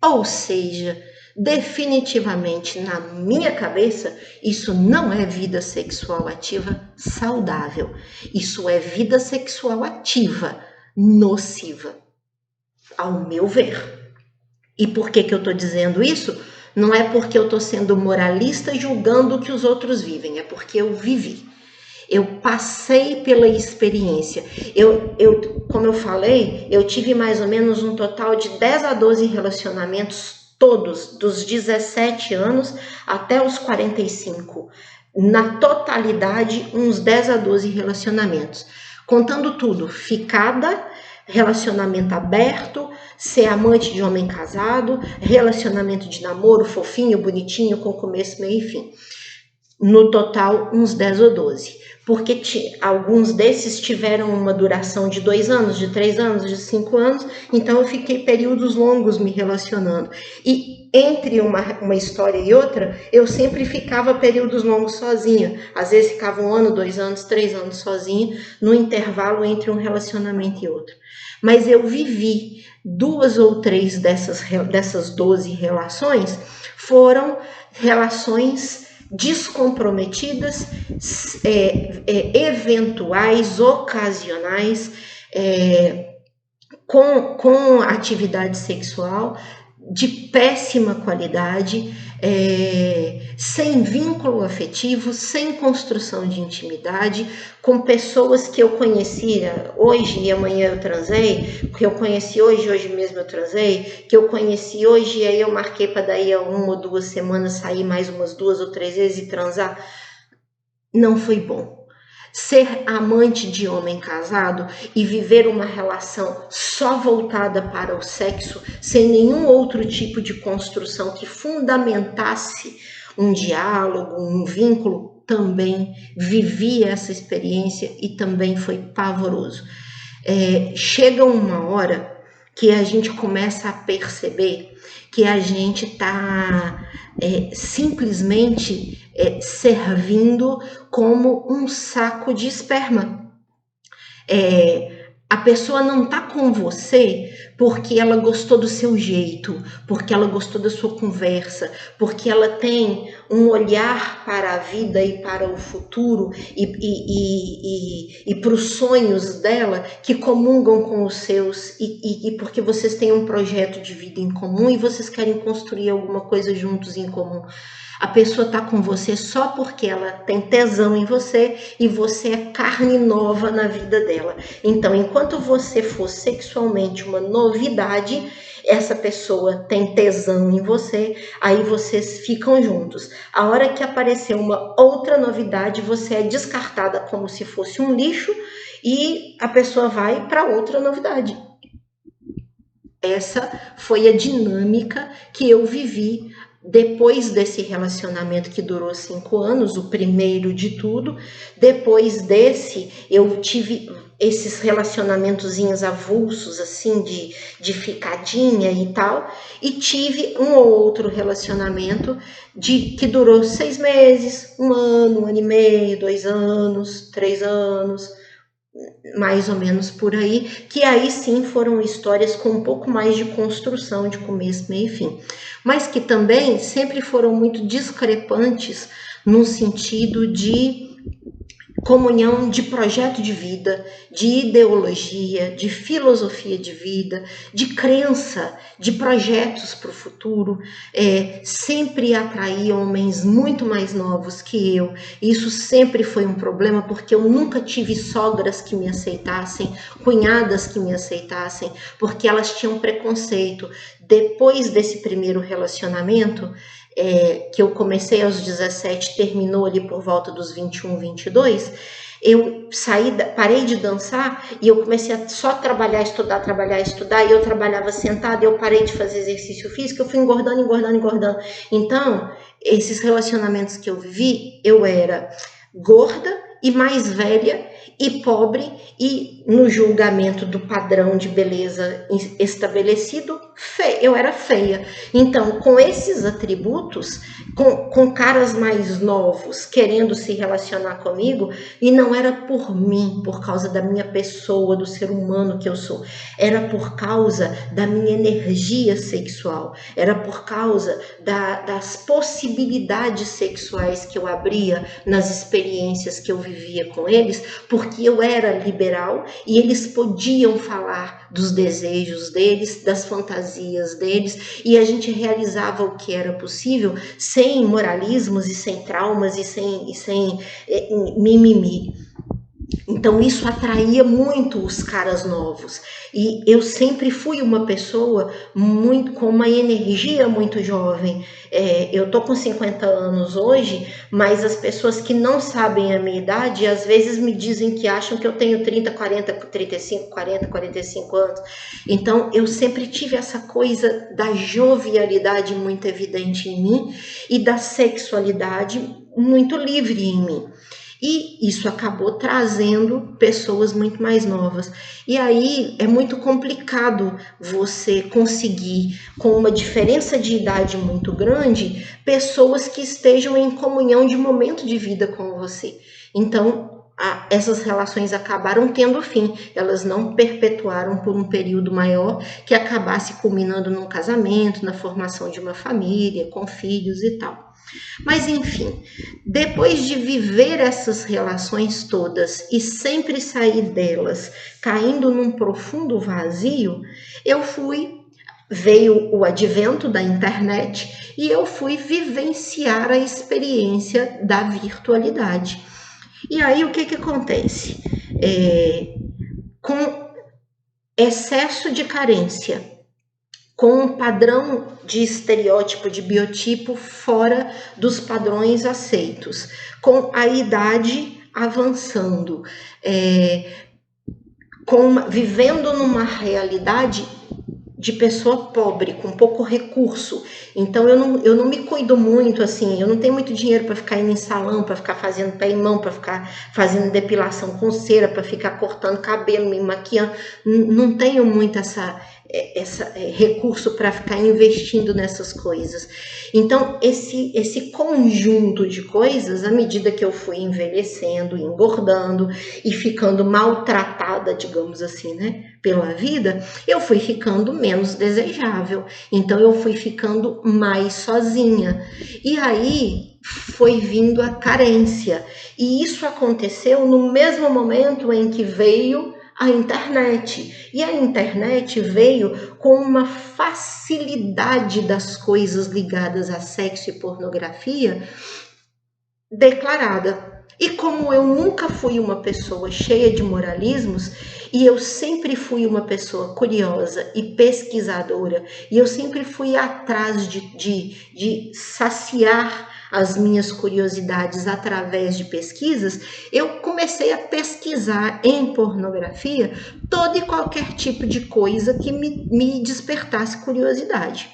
Ou seja, definitivamente na minha cabeça, isso não é vida sexual ativa saudável. Isso é vida sexual ativa nociva, ao meu ver. E por que eu estou dizendo isso? Não é porque eu estou sendo moralista julgando o que os outros vivem, é porque eu vivi. Eu passei pela experiência. Como eu falei, eu tive mais ou menos um total de 10 a 12 relacionamentos, todos, dos 17 anos até os 45. Na totalidade, uns 10 a 12 relacionamentos. Contando tudo, ficada, relacionamento aberto, ser amante de homem casado, relacionamento de namoro fofinho, bonitinho, com começo, meio e fim. No total, uns 10 ou 12. Porque alguns desses tiveram uma duração de 2 anos, de 3 anos, de 5 anos, então eu fiquei períodos longos me relacionando. E entre uma história e outra, eu sempre ficava períodos longos sozinha. Às vezes ficava 1 ano, 2 anos, 3 anos sozinha, no intervalo entre um relacionamento e outro. Mas eu vivi 2 ou 3 dessas 12 relações, foram relações descomprometidas, eventuais, ocasionais, com atividade sexual de péssima qualidade, sem vínculo afetivo, sem construção de intimidade, com pessoas que eu conhecia hoje e amanhã eu transei, que eu conheci hoje mesmo eu transei, que eu conheci hoje e aí eu marquei para daí a 1 ou 2 semanas sair mais umas 2 ou 3 vezes e transar. Não foi bom. Ser amante de homem casado e viver uma relação só voltada para o sexo, sem nenhum outro tipo de construção que fundamentasse um diálogo, um vínculo, também vivi essa experiência e também foi pavoroso. Chega uma hora que a gente começa a perceber que a gente está simplesmente servindo como um saco de esperma. A pessoa não está com você porque ela gostou do seu jeito, porque ela gostou da sua conversa, porque ela tem um olhar para a vida e para o futuro e para os sonhos dela que comungam com os seus e porque vocês têm um projeto de vida em comum e vocês querem construir alguma coisa juntos em comum. A pessoa está com você só porque ela tem tesão em você e você é carne nova na vida dela. Então, enquanto você for sexualmente uma novidade, essa pessoa tem tesão em você, aí vocês ficam juntos. A hora que aparecer uma outra novidade, você é descartada como se fosse um lixo e a pessoa vai para outra novidade. Essa foi a dinâmica que eu vivi depois desse relacionamento que durou 5 anos, o primeiro de tudo. Depois desse, eu tive esses relacionamentozinhos avulsos, assim, de ficadinha e tal, e tive um ou outro relacionamento que durou 6 meses, 1 ano, 1 ano e meio, 2 anos, 3 anos, mais ou menos por aí, que aí sim foram histórias com um pouco mais de construção, de começo, meio e fim, mas que também sempre foram muito discrepantes no sentido de comunhão de projeto de vida, de ideologia, de filosofia de vida, de crença, de projetos para o futuro. Sempre atraí homens muito mais novos que eu. Isso sempre foi um problema, porque eu nunca tive sogras que me aceitassem, cunhadas que me aceitassem, porque elas tinham preconceito. Depois desse primeiro relacionamento, que eu comecei aos 17, terminou ali por volta dos 21, 22, eu parei de dançar e eu comecei a só trabalhar, estudar, e eu trabalhava sentada, eu parei de fazer exercício físico, eu fui engordando. Então, esses relacionamentos que eu vivi, eu era gorda e mais velha e pobre, e no julgamento do padrão de beleza estabelecido, eu era feia. Então, com esses atributos, com caras mais novos querendo se relacionar comigo, e não era por mim, por causa da minha pessoa, do ser humano que eu sou, era por causa da minha energia sexual, era por causa das possibilidades sexuais que eu abria nas experiências que eu vivia com eles, porque eu era liberal e eles podiam falar dos desejos deles, das fantasias deles, e a gente realizava o que era possível sem moralismos e sem traumas e sem mimimi. Então isso atraía muito os caras novos, e eu sempre fui uma pessoa com uma energia muito jovem. Eu tô com 50 anos hoje, mas as pessoas que não sabem a minha idade às vezes me dizem que acham que eu tenho 30, 40, 35, 40, 45 anos. Então eu sempre tive essa coisa da jovialidade muito evidente em mim e da sexualidade muito livre em mim. E isso acabou trazendo pessoas muito mais novas. E aí é muito complicado você conseguir, com uma diferença de idade muito grande, pessoas que estejam em comunhão de momento de vida com você. Então, essas relações acabaram tendo fim. Elas não perpetuaram por um período maior, que acabasse culminando num casamento, na formação de uma família, com filhos e tal. Mas enfim, depois de viver essas relações todas e sempre sair delas caindo num profundo vazio, veio o advento da internet e eu fui vivenciar a experiência da virtualidade. E aí o que acontece? Com excesso de carência, com um padrão de estereótipo, de biotipo fora dos padrões aceitos, com a idade avançando, vivendo numa realidade de pessoa pobre, com pouco recurso. Então eu não me cuido muito, assim, eu não tenho muito dinheiro para ficar indo em salão, para ficar fazendo pé e mão, para ficar fazendo depilação com cera, para ficar cortando cabelo, me maquiando. Não tenho muito recurso para ficar investindo nessas coisas. Então, esse conjunto de coisas, à medida que eu fui envelhecendo, engordando e ficando maltratada, digamos assim, né, pela vida, eu fui ficando menos desejável. Então, eu fui ficando mais sozinha. E aí foi vindo a carência. E isso aconteceu no mesmo momento em que veio a internet. E a internet veio com uma facilidade das coisas ligadas a sexo e pornografia declarada. E como eu nunca fui uma pessoa cheia de moralismos, e eu sempre fui uma pessoa curiosa e pesquisadora, e eu sempre fui atrás de saciar as minhas curiosidades através de pesquisas, eu comecei a pesquisar em pornografia todo e qualquer tipo de coisa que me despertasse curiosidade.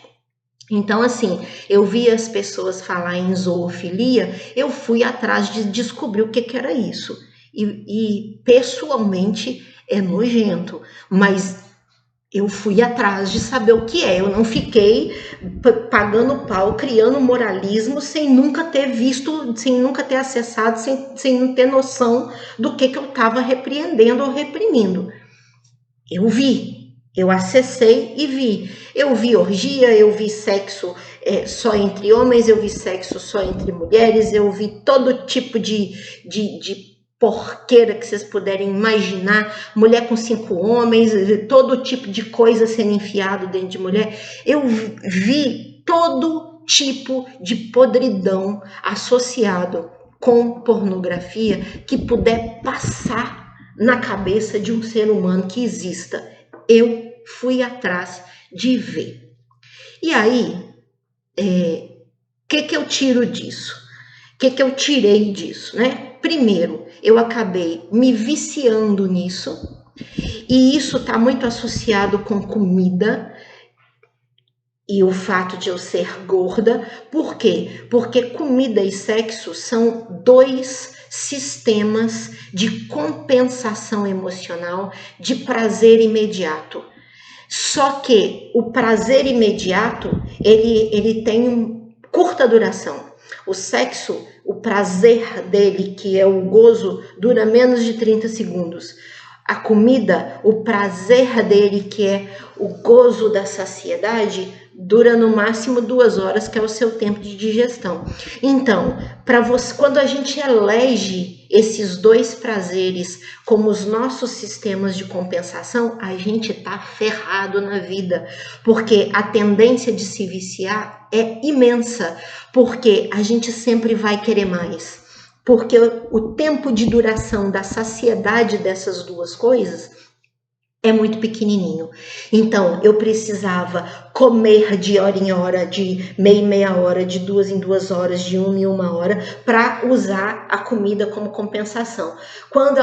Então, assim, eu vi as pessoas falar em zoofilia, eu fui atrás de descobrir o que era isso. E pessoalmente é nojento, mas eu fui atrás de saber o que é. Eu não fiquei pagando pau, criando moralismo sem nunca ter visto, sem nunca ter acessado, sem ter noção do que eu estava repreendendo ou reprimindo. Eu vi, eu acessei e vi. Eu vi orgia, eu vi sexo só entre homens, eu vi sexo só entre mulheres, eu vi todo tipo de porqueira que vocês puderem imaginar, mulher com 5 homens, todo tipo de coisa sendo enfiado dentro de mulher. Eu vi todo tipo de podridão associado com pornografia que puder passar na cabeça de um ser humano que exista. Eu fui atrás de ver. E aí, que eu tiro disso? Que eu tirei disso, né? Primeiro, eu acabei me viciando nisso, e isso está muito associado com comida e o fato de eu ser gorda. Por quê? Porque comida e sexo são 2 sistemas de compensação emocional, de prazer imediato. Só que o prazer imediato, ele tem curta duração. O sexo, o prazer dele, que é o gozo, dura menos de 30 segundos. A comida, o prazer dele, que é o gozo da saciedade, dura no máximo 2 horas, que é o seu tempo de digestão. Então, para você, quando a gente elege esses 2 prazeres como os nossos sistemas de compensação, a gente tá ferrado na vida, porque a tendência de se viciar é imensa, porque a gente sempre vai querer mais, porque o tempo de duração da saciedade dessas 2 coisas é muito pequenininho. Então, eu precisava comer de hora em hora, de meia em meia hora, de 2 em 2 horas, de 1 em 1 hora, para usar a comida como compensação. Quando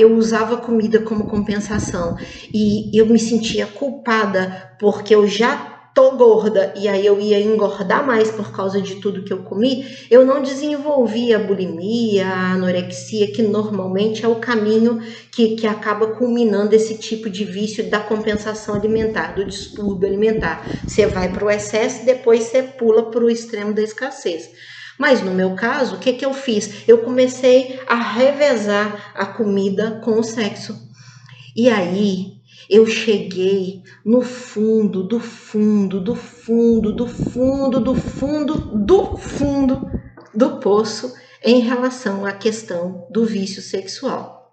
eu usava a comida como compensação e eu me sentia culpada porque eu já tô gorda e aí eu ia engordar mais por causa de tudo que eu comi, eu não desenvolvia a bulimia, a anorexia, que normalmente é o caminho que acaba culminando esse tipo de vício da compensação alimentar, do distúrbio alimentar. Você vai para o excesso e depois você pula para o extremo da escassez. Mas no meu caso, o que eu fiz? Eu comecei a revezar a comida com o sexo. E aí eu cheguei no fundo, do fundo, do fundo, do fundo, do fundo, do fundo do poço em relação à questão do vício sexual.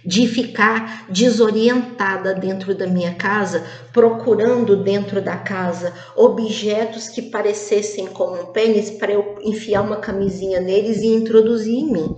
De ficar desorientada dentro da minha casa, procurando dentro da casa objetos que parecessem como um pênis para eu enfiar uma camisinha neles e introduzir em mim.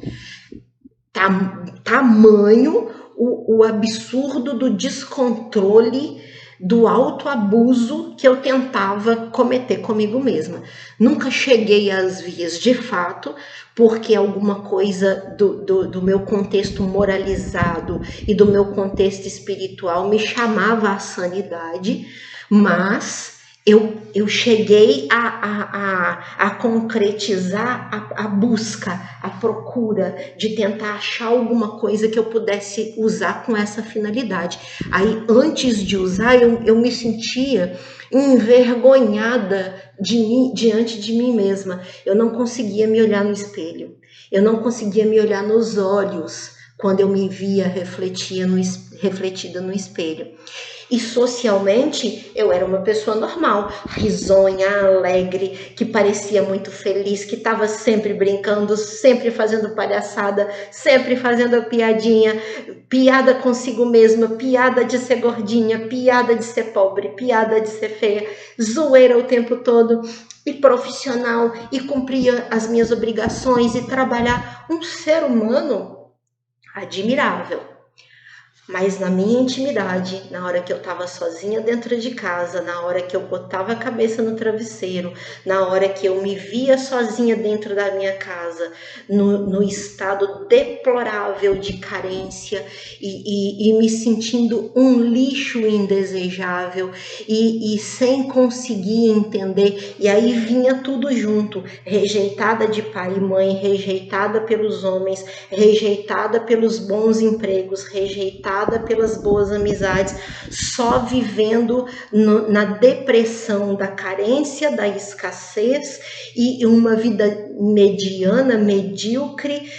Tamanho o absurdo do descontrole, do autoabuso que eu tentava cometer comigo mesma. Nunca cheguei às vias de fato, porque alguma coisa do meu contexto moralizado e do meu contexto espiritual me chamava à sanidade, mas eu cheguei a concretizar a busca, a procura de tentar achar alguma coisa que eu pudesse usar com essa finalidade. Aí, antes de usar, eu me sentia envergonhada diante de mim mesma. Eu não conseguia me olhar no espelho. Eu não conseguia me olhar nos olhos quando eu me via refletida no espelho. E socialmente eu era uma pessoa normal, risonha, alegre, que parecia muito feliz, que estava sempre brincando, sempre fazendo palhaçada, sempre fazendo piadinha, piada consigo mesma, piada de ser gordinha, piada de ser pobre, piada de ser feia, zoeira o tempo todo, e profissional, e cumpria as minhas obrigações e trabalhar. Um ser humano admirável. Mas na minha intimidade, na hora que eu estava sozinha dentro de casa, na hora que eu botava a cabeça no travesseiro, na hora que eu me via sozinha dentro da minha casa, no estado deplorável de carência e me sentindo um lixo indesejável e sem conseguir entender, e aí vinha tudo junto, rejeitada de pai e mãe, rejeitada pelos homens, rejeitada pelos bons empregos, rejeitada pelas boas amizades, só vivendo na depressão da carência, da escassez e uma vida mediana, medíocre,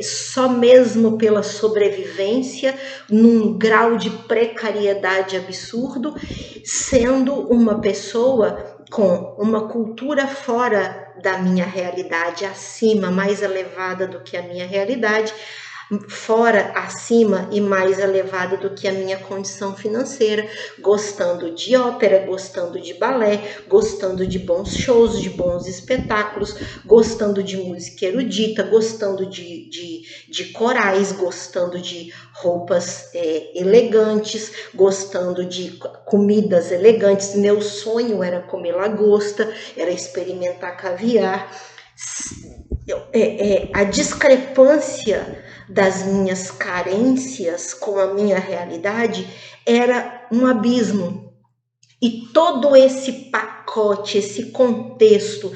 só mesmo pela sobrevivência, num grau de precariedade absurdo, sendo uma pessoa com uma cultura fora da minha realidade, acima, mais elevada do que a minha realidade, fora, acima e mais elevada do que a minha condição financeira, gostando de ópera, gostando de balé, gostando de bons shows, de bons espetáculos, gostando de música erudita, gostando de corais, gostando de roupas elegantes, gostando de comidas elegantes. Meu sonho era comer lagosta, era experimentar caviar. A discrepância das minhas carências com a minha realidade era um abismo. E todo esse pacote, esse contexto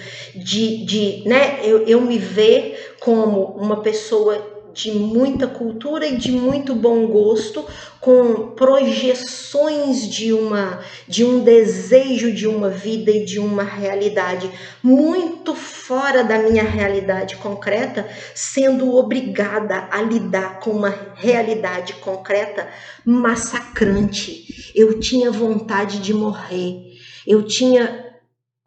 né, eu me ver como uma pessoa de muita cultura e de muito bom gosto, com projeções de um desejo de uma vida e de uma realidade muito fora da minha realidade concreta, sendo obrigada a lidar com uma realidade concreta massacrante. Eu tinha vontade de morrer, eu tinha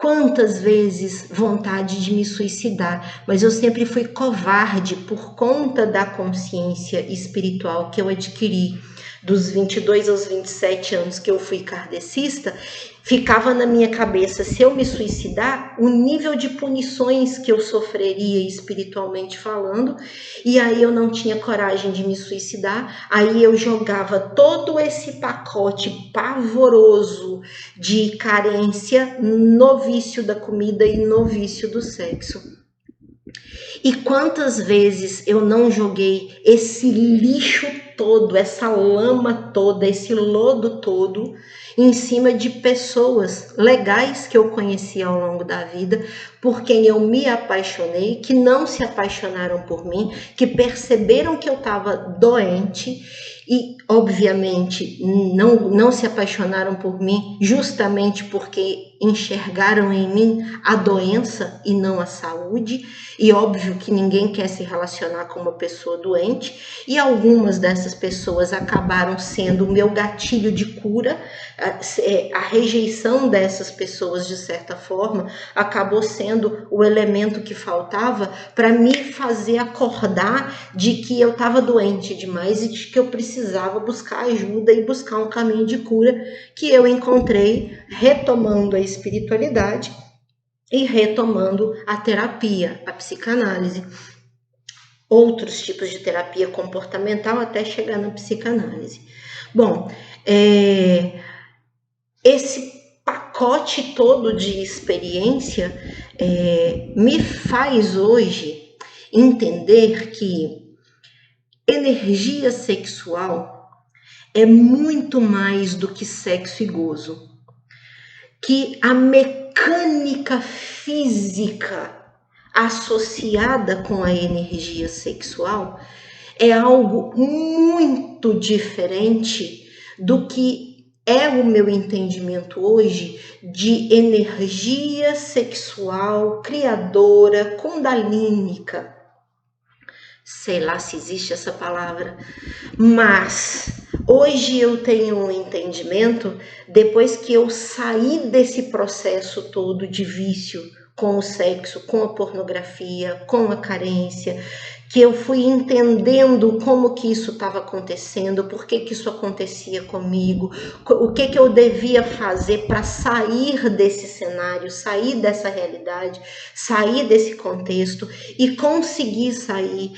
quantas vezes vontade de me suicidar, mas eu sempre fui covarde por conta da consciência espiritual que eu adquiri dos 22 aos 27 anos que eu fui kardecista. Ficava na minha cabeça, se eu me suicidar, o nível de punições que eu sofreria espiritualmente falando, e aí eu não tinha coragem de me suicidar, aí eu jogava todo esse pacote pavoroso de carência no vício da comida e no vício do sexo. E quantas vezes eu não joguei esse lixo todo, essa lama toda, esse lodo todo em cima de pessoas legais que eu conheci ao longo da vida, por quem eu me apaixonei, que não se apaixonaram por mim, que perceberam que eu estava doente e, obviamente, não se apaixonaram por mim justamente porque enxergaram em mim a doença e não a saúde. E óbvio que ninguém quer se relacionar com uma pessoa doente, e algumas dessas pessoas acabaram sendo o meu gatilho de cura. A rejeição dessas pessoas, de certa forma, acabou sendo o elemento que faltava para me fazer acordar de que eu estava doente demais e de que eu precisava buscar ajuda e buscar um caminho de cura, que eu encontrei retomando a espiritualidade e retomando a terapia, a psicanálise, outros tipos de terapia comportamental até chegar na psicanálise. Bom, esse pacote todo de experiência me faz hoje entender que energia sexual é muito mais do que sexo e gozo. que a mecânica física associada com a energia sexual é algo muito diferente do que é o meu entendimento hoje de energia sexual criadora, kundalínica. Sei lá se existe essa palavra, mas hoje eu tenho um entendimento, depois que eu saí desse processo todo de vício com o sexo, com a pornografia, com a carência, que eu fui entendendo como que isso estava acontecendo, por que que isso acontecia comigo, o que que eu devia fazer para sair desse cenário, sair dessa realidade, sair desse contexto e conseguir sair.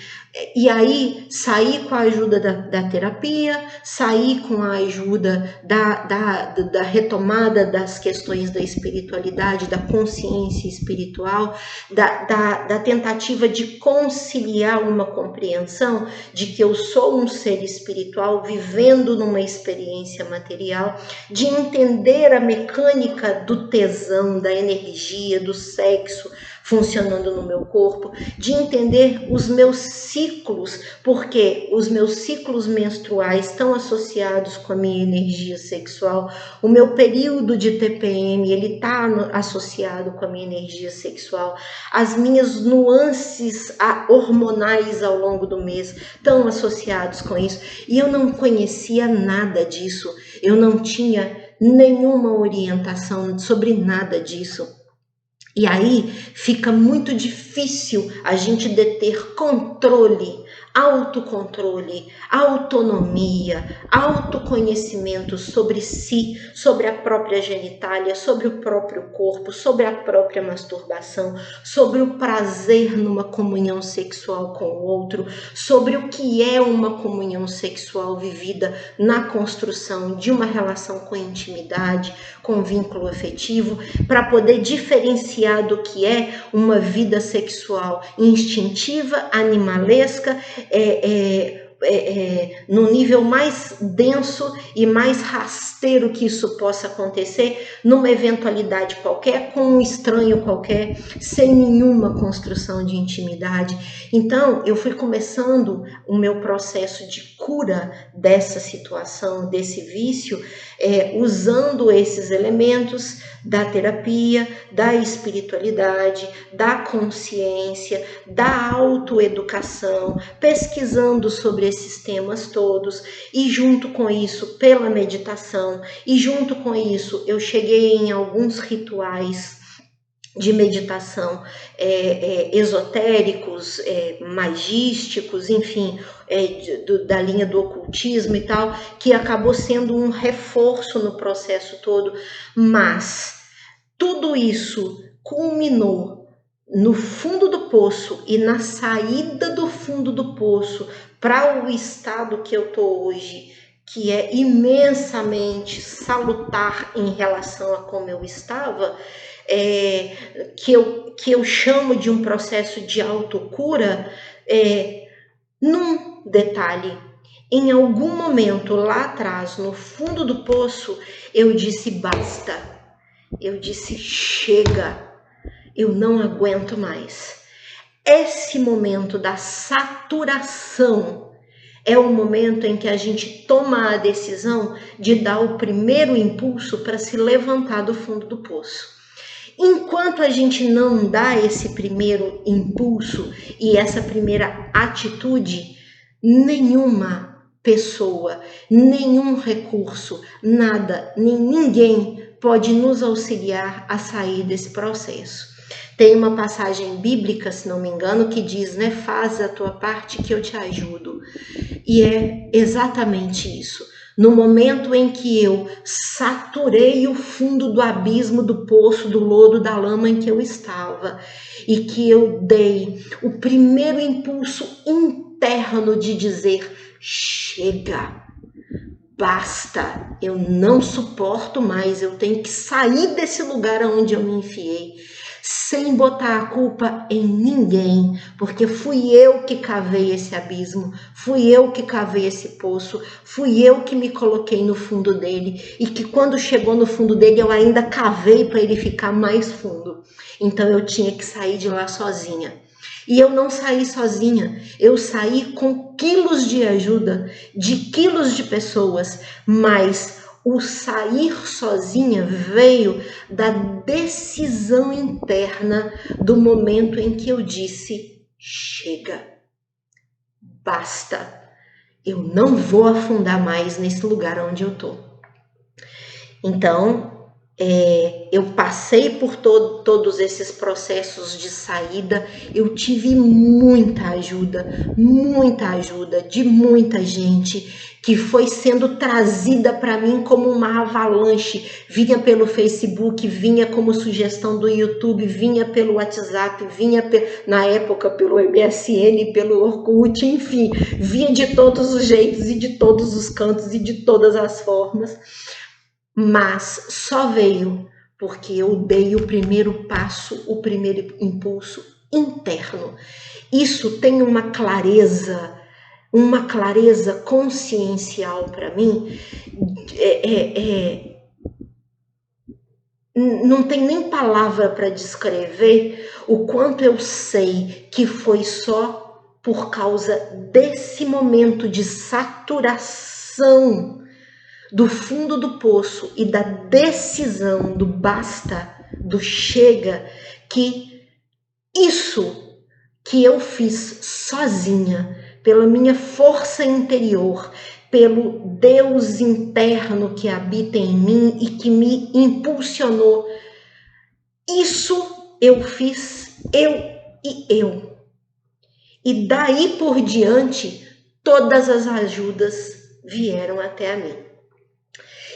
E aí, sair com a ajuda da terapia, sair com a ajuda da retomada das questões da espiritualidade, da consciência espiritual, da tentativa de conciliar uma compreensão de que eu sou um ser espiritual vivendo numa experiência material, de entender a mecânica do tesão, da energia, do sexo funcionando no meu corpo, de entender os meus ciclos, porque os meus ciclos menstruais estão associados com a minha energia sexual, o meu período de TPM, ele está associado com a minha energia sexual, as minhas nuances hormonais ao longo do mês estão associados com isso, e eu não conhecia nada disso, eu não tinha nenhuma orientação sobre nada disso. E aí fica muito difícil a gente deter controle, autocontrole, autonomia, autoconhecimento sobre si, sobre a própria genitália, sobre o próprio corpo, sobre a própria masturbação, sobre o prazer numa comunhão sexual com o outro, sobre o que é uma comunhão sexual vivida na construção de uma relação com intimidade, com vínculo afetivo, para poder diferenciar do que é uma vida sexual instintiva, animalesca, no nível mais denso e mais rasteiro que isso possa acontecer, numa eventualidade qualquer, com um estranho qualquer, sem nenhuma construção de intimidade. Então, eu fui começando o meu processo de cura dessa situação, desse vício, usando esses elementos da terapia, da espiritualidade, da consciência, da autoeducação, pesquisando sobre esses temas todos, e junto com isso, pela meditação, e junto com isso, eu cheguei em alguns rituais de meditação esotéricos, magísticos, enfim, da linha do ocultismo e tal, que acabou sendo um reforço no processo todo, mas tudo isso culminou no fundo do poço e na saída do fundo do poço para o estado que eu estou hoje, que é imensamente salutar em relação a como eu estava, que eu chamo de um processo de autocura, num detalhe. Em algum momento lá atrás, no fundo do poço, eu disse basta, eu disse chega, eu não aguento mais. Esse momento da saturação é o momento em que a gente toma a decisão de dar o primeiro impulso para se levantar do fundo do poço. Enquanto a gente não dá esse primeiro impulso e essa primeira atitude, nenhuma pessoa, nenhum recurso, nada, nem ninguém pode nos auxiliar a sair desse processo. Tem uma passagem bíblica, se não me engano, que diz, né, faz a tua parte que eu te ajudo. E é exatamente isso. No momento em que eu saturei o fundo do abismo, do poço, do lodo, da lama em que eu estava, e que eu dei o primeiro impulso interno de dizer, chega, basta, eu não suporto mais, eu tenho que sair desse lugar onde eu me enfiei. sem botar a culpa em ninguém, porque fui eu que cavei esse abismo, fui eu que cavei esse poço, fui eu que me coloquei no fundo dele, e que quando chegou no fundo dele eu ainda cavei para ele ficar mais fundo. Então eu tinha que sair de lá sozinha. E eu não saí sozinha, eu saí com quilos de ajuda, de quilos de pessoas, mas o sair sozinha veio da decisão interna do momento em que eu disse: chega, basta, eu não vou afundar mais nesse lugar onde eu tô. Então, eu passei por todos esses processos de saída, eu tive muita ajuda de muita gente que foi sendo trazida para mim como uma avalanche, vinha pelo Facebook, vinha como sugestão do YouTube, vinha pelo WhatsApp, vinha na época pelo MSN, pelo Orkut, enfim, vinha de todos os jeitos e de todos os cantos e de todas as formas. Mas só veio porque eu dei o primeiro passo, o primeiro impulso interno. Isso tem uma clareza consciencial para mim. Não tem nem palavra para descrever o quanto eu sei que foi só por causa desse momento de saturação do fundo do poço e da decisão do basta, do chega, que isso que eu fiz sozinha, pela minha força interior, pelo Deus interno que habita em mim e que me impulsionou, isso eu fiz, eu. E daí por diante, todas as ajudas vieram até a mim.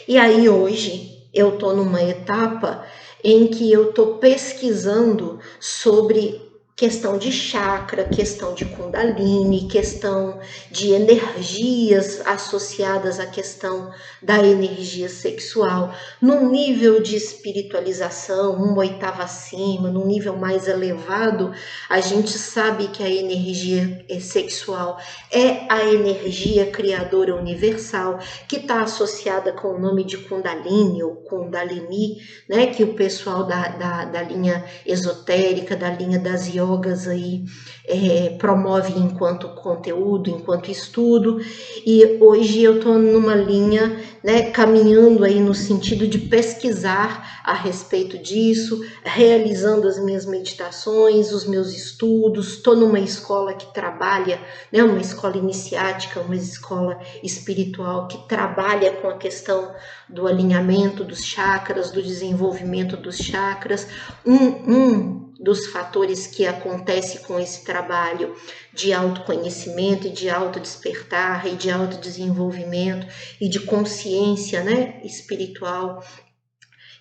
E aí hoje eu estou numa etapa em que eu estou pesquisando sobre questão de chakra, questão de Kundalini, questão de energias associadas à questão da energia sexual, num nível de espiritualização, uma oitava acima, num nível mais elevado. A gente sabe que a energia sexual é a energia criadora universal, que está associada com o nome de Kundalini ou Kundalini, né, que o pessoal da linha esotérica, da linha das yogas aí promove enquanto conteúdo, enquanto estudo. E hoje eu estou numa linha, né, caminhando aí no sentido de pesquisar a respeito disso, realizando as minhas meditações, os meus estudos. Estou numa escola que trabalha, né, uma escola iniciática, uma escola espiritual que trabalha com a questão do alinhamento dos chakras, do desenvolvimento dos chakras. Um dos fatores que acontece com esse trabalho de autoconhecimento e de autodespertar e de autodesenvolvimento e de consciência, né, espiritual,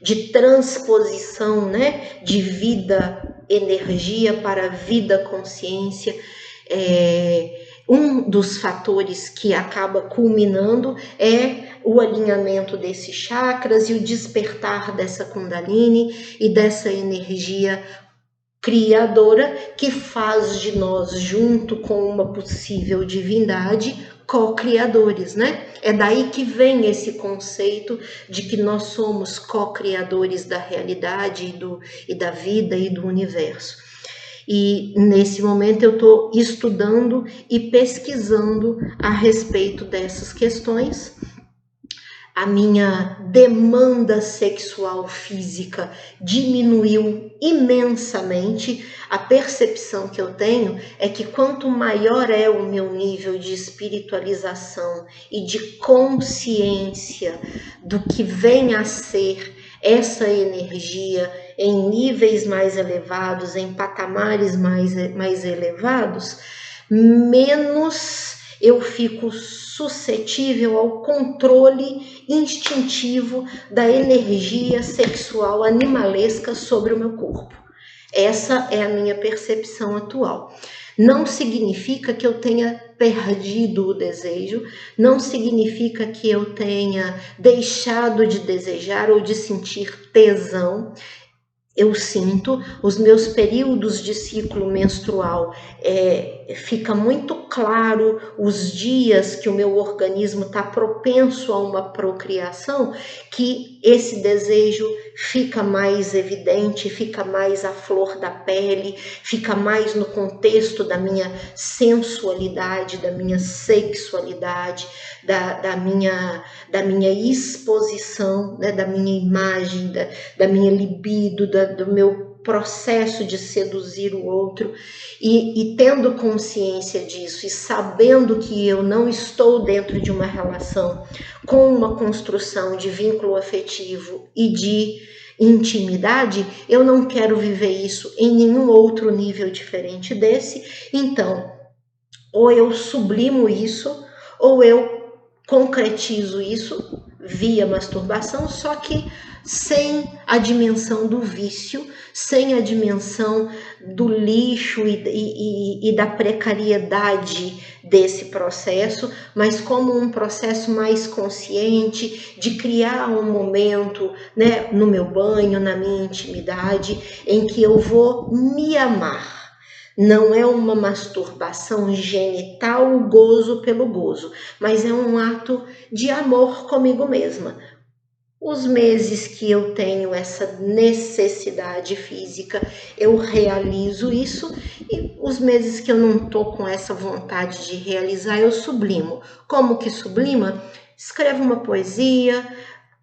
de transposição, né, de vida energia para vida consciência. Um dos fatores que acaba culminando é o alinhamento desses chakras e o despertar dessa Kundalini e dessa energia criadora que faz de nós, junto com uma possível divindade, co-criadores, né? É daí que vem esse conceito de que nós somos co-criadores da realidade e da vida e do universo. E nesse momento eu estou estudando e pesquisando a respeito dessas questões. A minha demanda sexual física diminuiu imensamente. A percepção que eu tenho é que quanto maior é o meu nível de espiritualização e de consciência do que vem a ser essa energia em níveis mais elevados, em patamares mais elevados, menos eu fico suscetível ao controle instintivo da energia sexual animalesca sobre o meu corpo. Essa é a minha percepção atual. Não significa que eu tenha perdido o desejo, não significa que eu tenha deixado de desejar ou de sentir tesão. eu sinto, os meus períodos de ciclo menstrual, fica muito claro os dias que o meu organismo está propenso a uma procriação, que esse desejo fica mais evidente, fica mais à flor da pele, fica mais no contexto da minha sensualidade, da minha sexualidade, da minha exposição, né, da minha imagem, da minha libido, do meu processo de seduzir o outro, e tendo consciência disso e sabendo que eu não estou dentro de uma relação com uma construção de vínculo afetivo e de intimidade, eu não quero viver isso em nenhum outro nível diferente desse. Então, ou eu sublimo isso, ou eu concretizo isso via masturbação, só que sem a dimensão do vício, sem a dimensão do lixo e da precariedade desse processo, mas como um processo mais consciente de criar um momento, né, no meu banho, na minha intimidade, em que eu vou me amar. Não é uma masturbação genital, o gozo pelo gozo, mas é um ato de amor comigo mesma. Os meses que eu tenho essa necessidade física, eu realizo isso, e os meses que eu não tô com essa vontade de realizar, eu sublimo. Como que sublima? Escrevo uma poesia,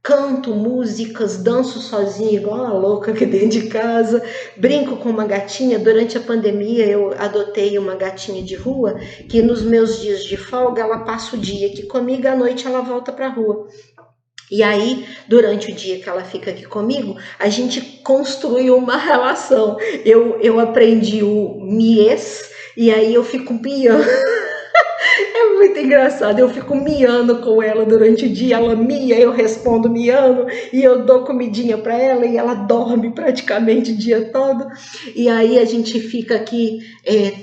canto músicas, danço sozinha igual uma louca aqui dentro de casa, brinco com uma gatinha. Durante a pandemia eu adotei uma gatinha de rua que nos meus dias de folga ela passa o dia aqui comigo, à noite ela volta para a rua. E aí, durante o dia que ela fica aqui comigo, a gente construiu uma relação. Eu aprendi o mies, e aí eu fico miando. É muito engraçado, eu fico miando com ela durante o dia, ela mia, eu respondo miando, e eu dou comidinha para ela, e ela dorme praticamente o dia todo, e aí a gente fica aqui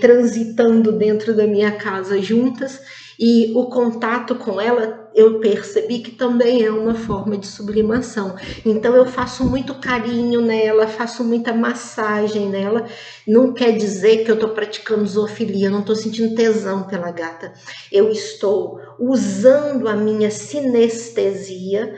transitando dentro da minha casa juntas, e o contato com ela, eu percebi que também é uma forma de sublimação. Então eu faço muito carinho nela, faço muita massagem nela. Não quer dizer que eu estou praticando zoofilia, não estou sentindo tesão pela gata. Eu estou usando a minha sinestesia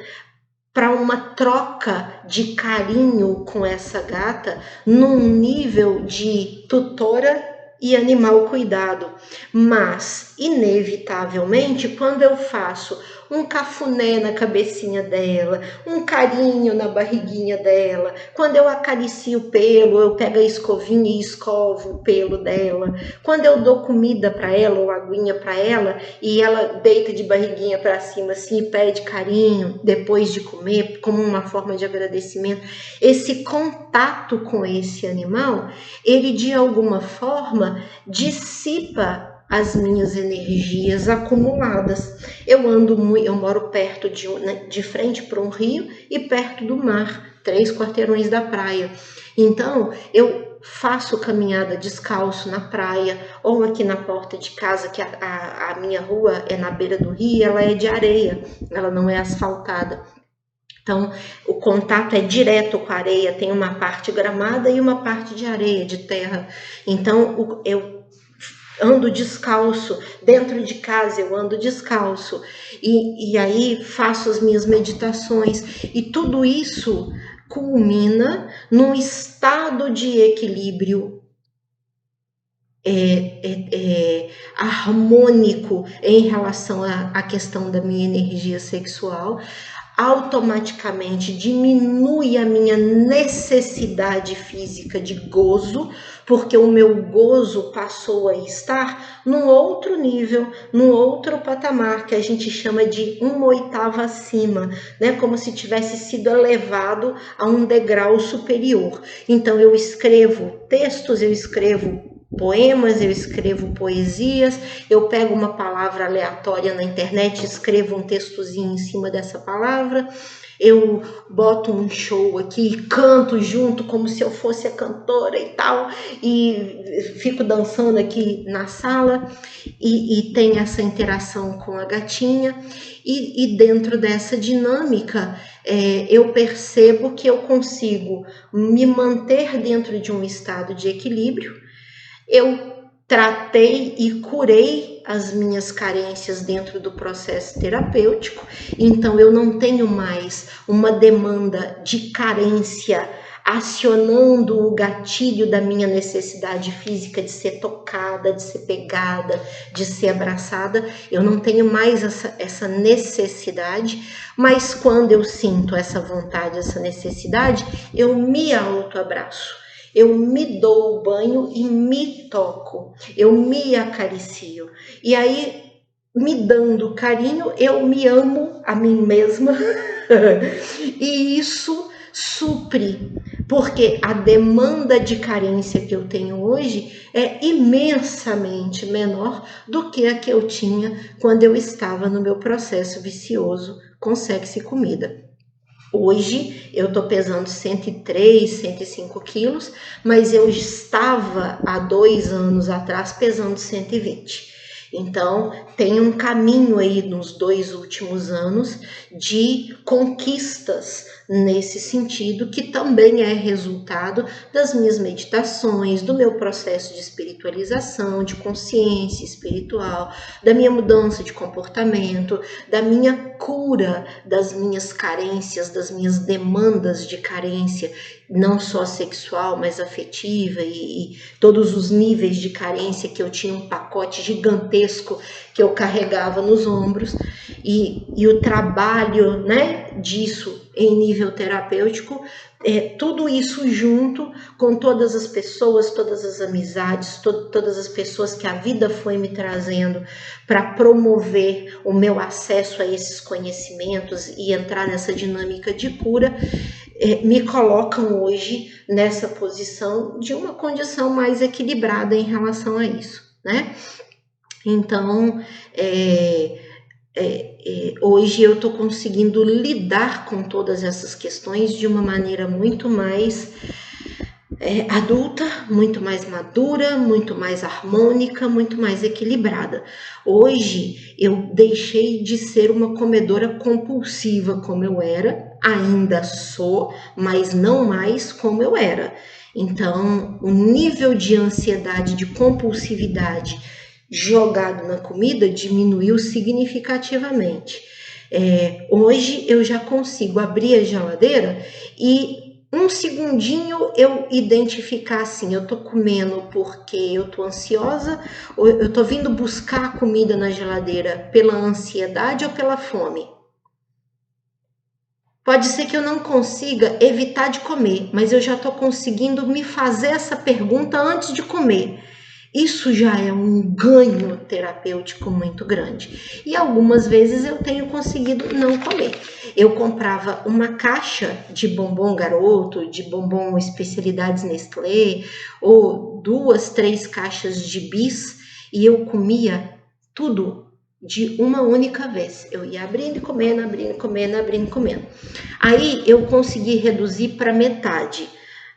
para uma troca de carinho com essa gata num nível de tutora e animal cuidado, mas inevitavelmente quando eu faço um cafuné na cabecinha dela, um carinho na barriguinha dela, quando eu acaricio o pelo, eu pego a escovinha e escovo o pelo dela, quando eu dou comida para ela ou aguinha para ela e ela deita de barriguinha para cima assim e pede carinho depois de comer como uma forma de agradecimento, esse contato com esse animal, ele de alguma forma dissipa as minhas energias acumuladas. Eu moro perto de frente para um rio e perto do mar, 3 quarteirões da praia. Então, eu faço caminhada descalço na praia, ou aqui na porta de casa, que a minha rua é na beira do rio, ela é de areia, ela não é asfaltada. Então, o contato é direto com a areia, tem uma parte gramada e uma parte de areia, de terra. Então, eu ando descalço, dentro de casa eu ando descalço, e aí faço as minhas meditações, e tudo isso culmina num estado de equilíbrio harmônico em relação à questão da minha energia sexual. Automaticamente diminui a minha necessidade física de gozo, porque o meu gozo passou a estar num outro nível, num outro patamar, que a gente chama de 1/8 acima, né? Como se tivesse sido elevado a um degrau superior. Então eu escrevo textos, eu escrevo poemas, eu escrevo poesias, eu pego uma palavra aleatória na internet, escrevo um textozinho em cima dessa palavra, eu boto um show aqui, canto junto como se eu fosse a cantora e tal, e fico dançando aqui na sala, e tem essa interação com a gatinha, e dentro dessa dinâmica, eu percebo que eu consigo me manter dentro de um estado de equilíbrio. Eu tratei e curei as minhas carências dentro do processo terapêutico, então eu não tenho mais uma demanda de carência acionando o gatilho da minha necessidade física de ser tocada, de ser pegada, de ser abraçada. Eu não tenho mais essa necessidade, mas quando eu sinto essa vontade, essa necessidade, eu me autoabraço. Eu me dou o banho e me toco, eu me acaricio. E aí, me dando carinho, eu me amo a mim mesma. E isso supre, porque a demanda de carência que eu tenho hoje é imensamente menor do que a que eu tinha quando eu estava no meu processo vicioso com sexo e comida. Hoje eu tô pesando 103, 105 quilos, mas eu estava há 2 anos atrás pesando 120. Então, tem um caminho aí nos 2 últimos anos de conquistas nesse sentido, que também é resultado das minhas meditações, do meu processo de espiritualização, de consciência espiritual, da minha mudança de comportamento, da minha cura das minhas carências, das minhas demandas de carência, não só sexual, mas afetiva, e todos os níveis de carência que eu tinha, um pacote gigantesco que eu carregava nos ombros, e o trabalho, né, disso em nível terapêutico, tudo isso junto com todas as pessoas, todas as amizades, todas as pessoas que a vida foi me trazendo para promover o meu acesso a esses conhecimentos e entrar nessa dinâmica de cura, me colocam hoje nessa posição de uma condição mais equilibrada em relação a isso, né? Então, hoje eu estou conseguindo lidar com todas essas questões de uma maneira muito mais adulta, muito mais madura, muito mais harmônica, muito mais equilibrada. Hoje eu deixei de ser uma comedora compulsiva como eu era, ainda sou, mas não mais como eu era. Então, o nível de ansiedade, de compulsividade jogado na comida diminuiu significativamente. Hoje eu já consigo abrir a geladeira e um segundinho eu identificar assim, eu tô comendo porque eu tô ansiosa, ou eu tô vindo buscar a comida na geladeira pela ansiedade ou pela fome. Pode ser que eu não consiga evitar de comer, mas eu já tô conseguindo me fazer essa pergunta antes de comer. Isso já é um ganho terapêutico muito grande. E algumas vezes eu tenho conseguido não comer. Eu comprava uma caixa de bombom garoto, de bombom especialidades Nestlé, ou 2, 3 caixas de bis, e eu comia tudo de uma única vez. Eu ia abrindo e comendo, abrindo e comendo, abrindo e comendo. Aí eu consegui reduzir para metade.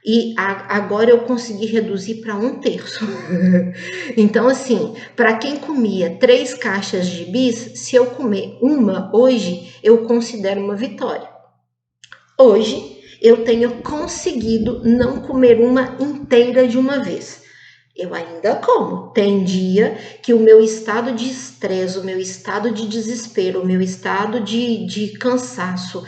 E agora eu consegui reduzir para 1/3. Então, assim, para quem comia 3 caixas de bis, se eu comer uma hoje, eu considero uma vitória. Hoje, eu tenho conseguido não comer uma inteira de uma vez. Eu ainda como. Tem dia que o meu estado de estresse, o meu estado de desespero, o meu estado de cansaço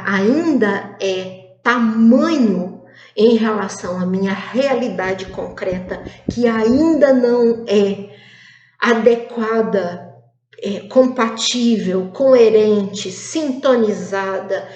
ainda é tamanho em relação à minha realidade concreta, que ainda não é adequada, compatível, coerente, sintonizada,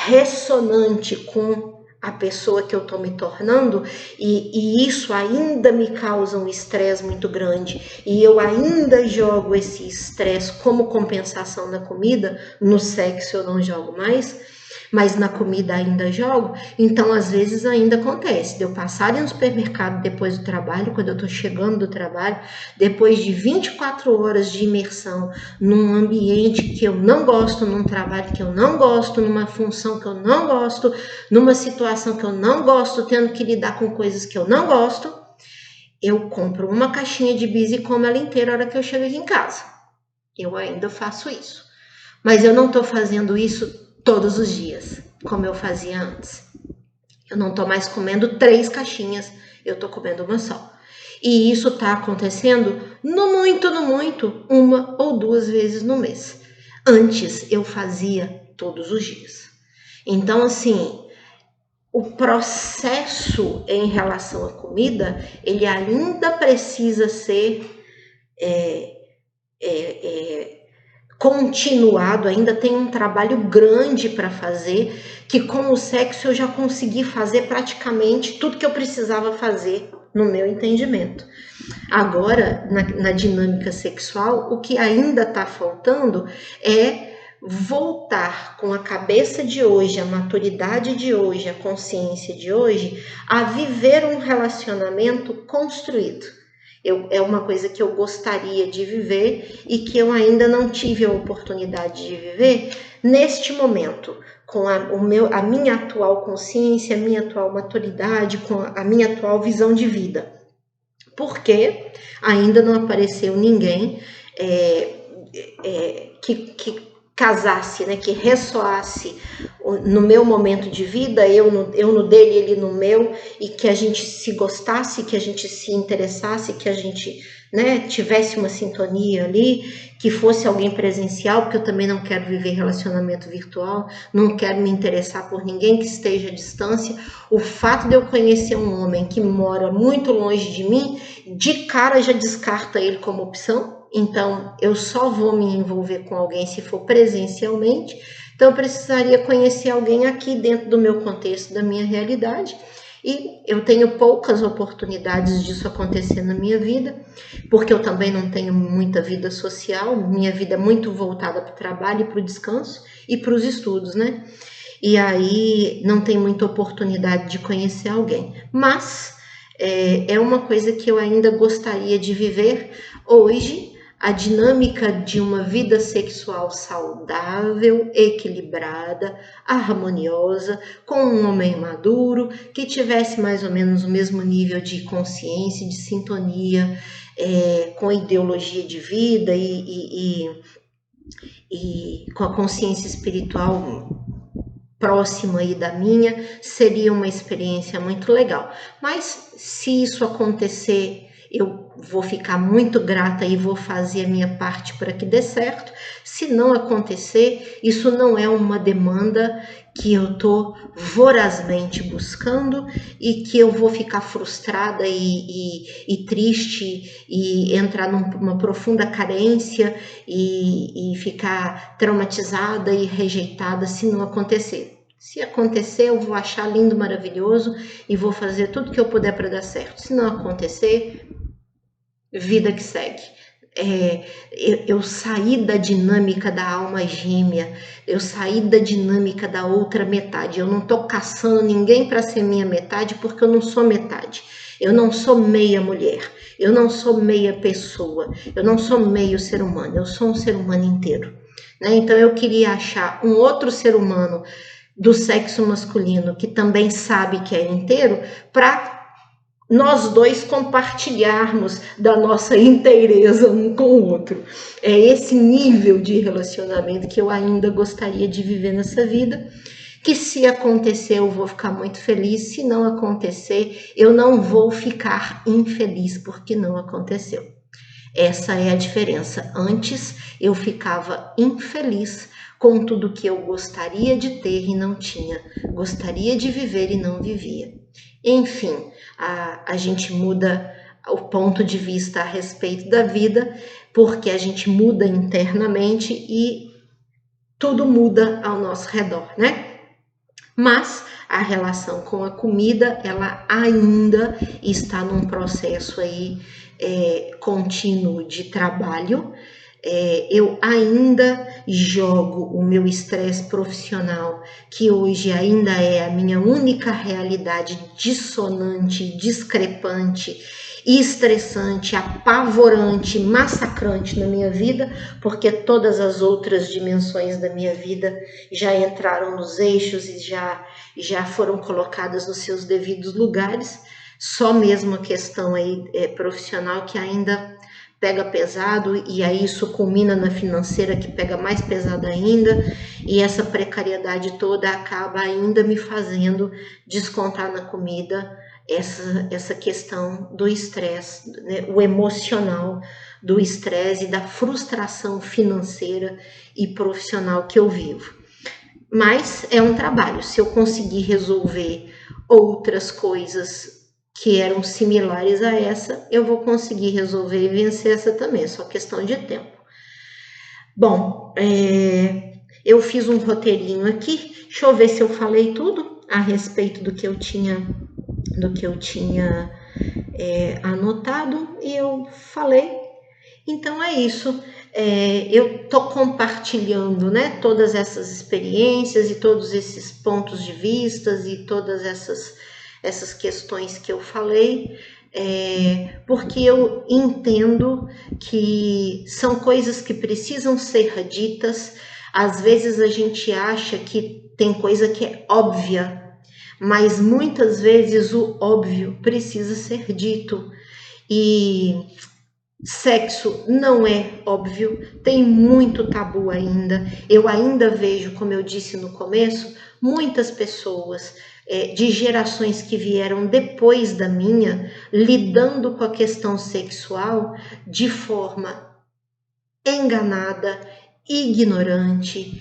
ressonante com a pessoa que eu estou me tornando, e isso ainda me causa um estresse muito grande, e eu ainda jogo esse estresse como compensação da comida. No sexo eu não jogo mais. mas na comida ainda jogo. Então, às vezes ainda acontece de eu passar no supermercado depois do trabalho, quando eu tô chegando do trabalho, depois de 24 horas de imersão num ambiente que eu não gosto, num trabalho que eu não gosto, numa função que eu não gosto, numa situação que eu não gosto, tendo que lidar com coisas que eu não gosto, eu compro uma caixinha de bis e como ela inteira a hora que eu chego aqui em casa. Eu ainda faço isso. Mas eu não estou fazendo isso todos os dias, como eu fazia antes. Eu não estou mais comendo 3 caixinhas, eu estou comendo uma só. E isso está acontecendo no muito, 1 ou 2 vezes no mês. Antes eu fazia todos os dias. Então, assim, o processo em relação à comida, ele ainda precisa ser continuado, ainda tem um trabalho grande para fazer, que com o sexo eu já consegui fazer praticamente tudo que eu precisava fazer no meu entendimento. Agora, na dinâmica sexual, o que ainda está faltando é voltar com a cabeça de hoje, a maturidade de hoje, a consciência de hoje, a viver um relacionamento construído. É uma coisa que eu gostaria de viver e que eu ainda não tive a oportunidade de viver neste momento, com a minha atual consciência, a minha atual maturidade, com a minha atual visão de vida. Porque ainda não apareceu ninguém que casasse, né, que ressoasse no meu momento de vida, eu no dele, ele no meu, e que a gente se gostasse, que a gente se interessasse, que a gente, né, tivesse uma sintonia ali, que fosse alguém presencial, porque eu também não quero viver relacionamento virtual, não quero me interessar por ninguém que esteja à distância. O fato de eu conhecer um homem que mora muito longe de mim, de cara já descarta ele como opção. Então, eu só vou me envolver com alguém se for presencialmente. Então, eu precisaria conhecer alguém aqui dentro do meu contexto, da minha realidade. E eu tenho poucas oportunidades disso acontecer na minha vida, porque eu também não tenho muita vida social. Minha vida é muito voltada para o trabalho e para o descanso e para os estudos, né? E aí não tem muita oportunidade de conhecer alguém. Mas é uma coisa que eu ainda gostaria de viver hoje, a dinâmica de uma vida sexual saudável, equilibrada, harmoniosa, com um homem maduro, que tivesse mais ou menos o mesmo nível de consciência, de sintonia, com a ideologia de vida e com a consciência espiritual próxima aí da minha, seria uma experiência muito legal. Mas se isso acontecer, eu vou ficar muito grata e vou fazer a minha parte para que dê certo. Se não acontecer, isso não é uma demanda que eu tô vorazmente buscando e que eu vou ficar frustrada e triste e entrar numa profunda carência e ficar traumatizada e rejeitada se não acontecer. Se acontecer, eu vou achar lindo, maravilhoso e vou fazer tudo que eu puder para dar certo. Se não acontecer, vida que segue. Eu saí da dinâmica da alma gêmea, eu saí da dinâmica da outra metade. Eu não tô caçando ninguém para ser minha metade, porque eu não sou metade. Eu não sou meia mulher, eu não sou meia pessoa, eu não sou meio ser humano, eu sou um ser humano inteiro, né? Então eu queria achar um outro ser humano do sexo masculino que também sabe que é inteiro, para nós dois compartilharmos da nossa inteireza um com o outro. É esse nível de relacionamento que eu ainda gostaria de viver nessa vida, que se acontecer eu vou ficar muito feliz, se não acontecer eu não vou ficar infeliz porque não aconteceu. Essa é a diferença. Antes eu ficava infeliz com tudo que eu gostaria de ter e não tinha, gostaria de viver e não vivia. Enfim, a gente muda o ponto de vista a respeito da vida, porque a gente muda internamente e tudo muda ao nosso redor, né? Mas a relação com a comida, ela ainda está num processo aí contínuo de trabalho, Eu ainda jogo o meu estresse profissional, que hoje ainda é a minha única realidade dissonante, discrepante, estressante, apavorante, massacrante na minha vida, porque todas as outras dimensões da minha vida já entraram nos eixos e já foram colocadas nos seus devidos lugares. Só mesmo a questão aí profissional que ainda pega pesado, e aí isso culmina na financeira, que pega mais pesado ainda, e essa precariedade toda acaba ainda me fazendo descontar na comida essa questão do estresse, né, o emocional do estresse e da frustração financeira e profissional que eu vivo. Mas é um trabalho. Se eu conseguir resolver outras coisas que eram similares a essa, eu vou conseguir resolver e vencer essa também, é só questão de tempo. Bom, eu fiz um roteirinho aqui, deixa eu ver se eu falei tudo a respeito do que eu tinha anotado, e eu falei. Então é isso, eu tô compartilhando, né, todas essas experiências e todos esses pontos de vistas e todas essas questões que eu falei, porque eu entendo que são coisas que precisam ser ditas. Às vezes a gente acha que tem coisa que é óbvia, mas muitas vezes o óbvio precisa ser dito. E sexo não é óbvio, tem muito tabu ainda. Eu ainda vejo, como eu disse no começo, muitas pessoas de gerações que vieram depois da minha, lidando com a questão sexual de forma enganada, ignorante,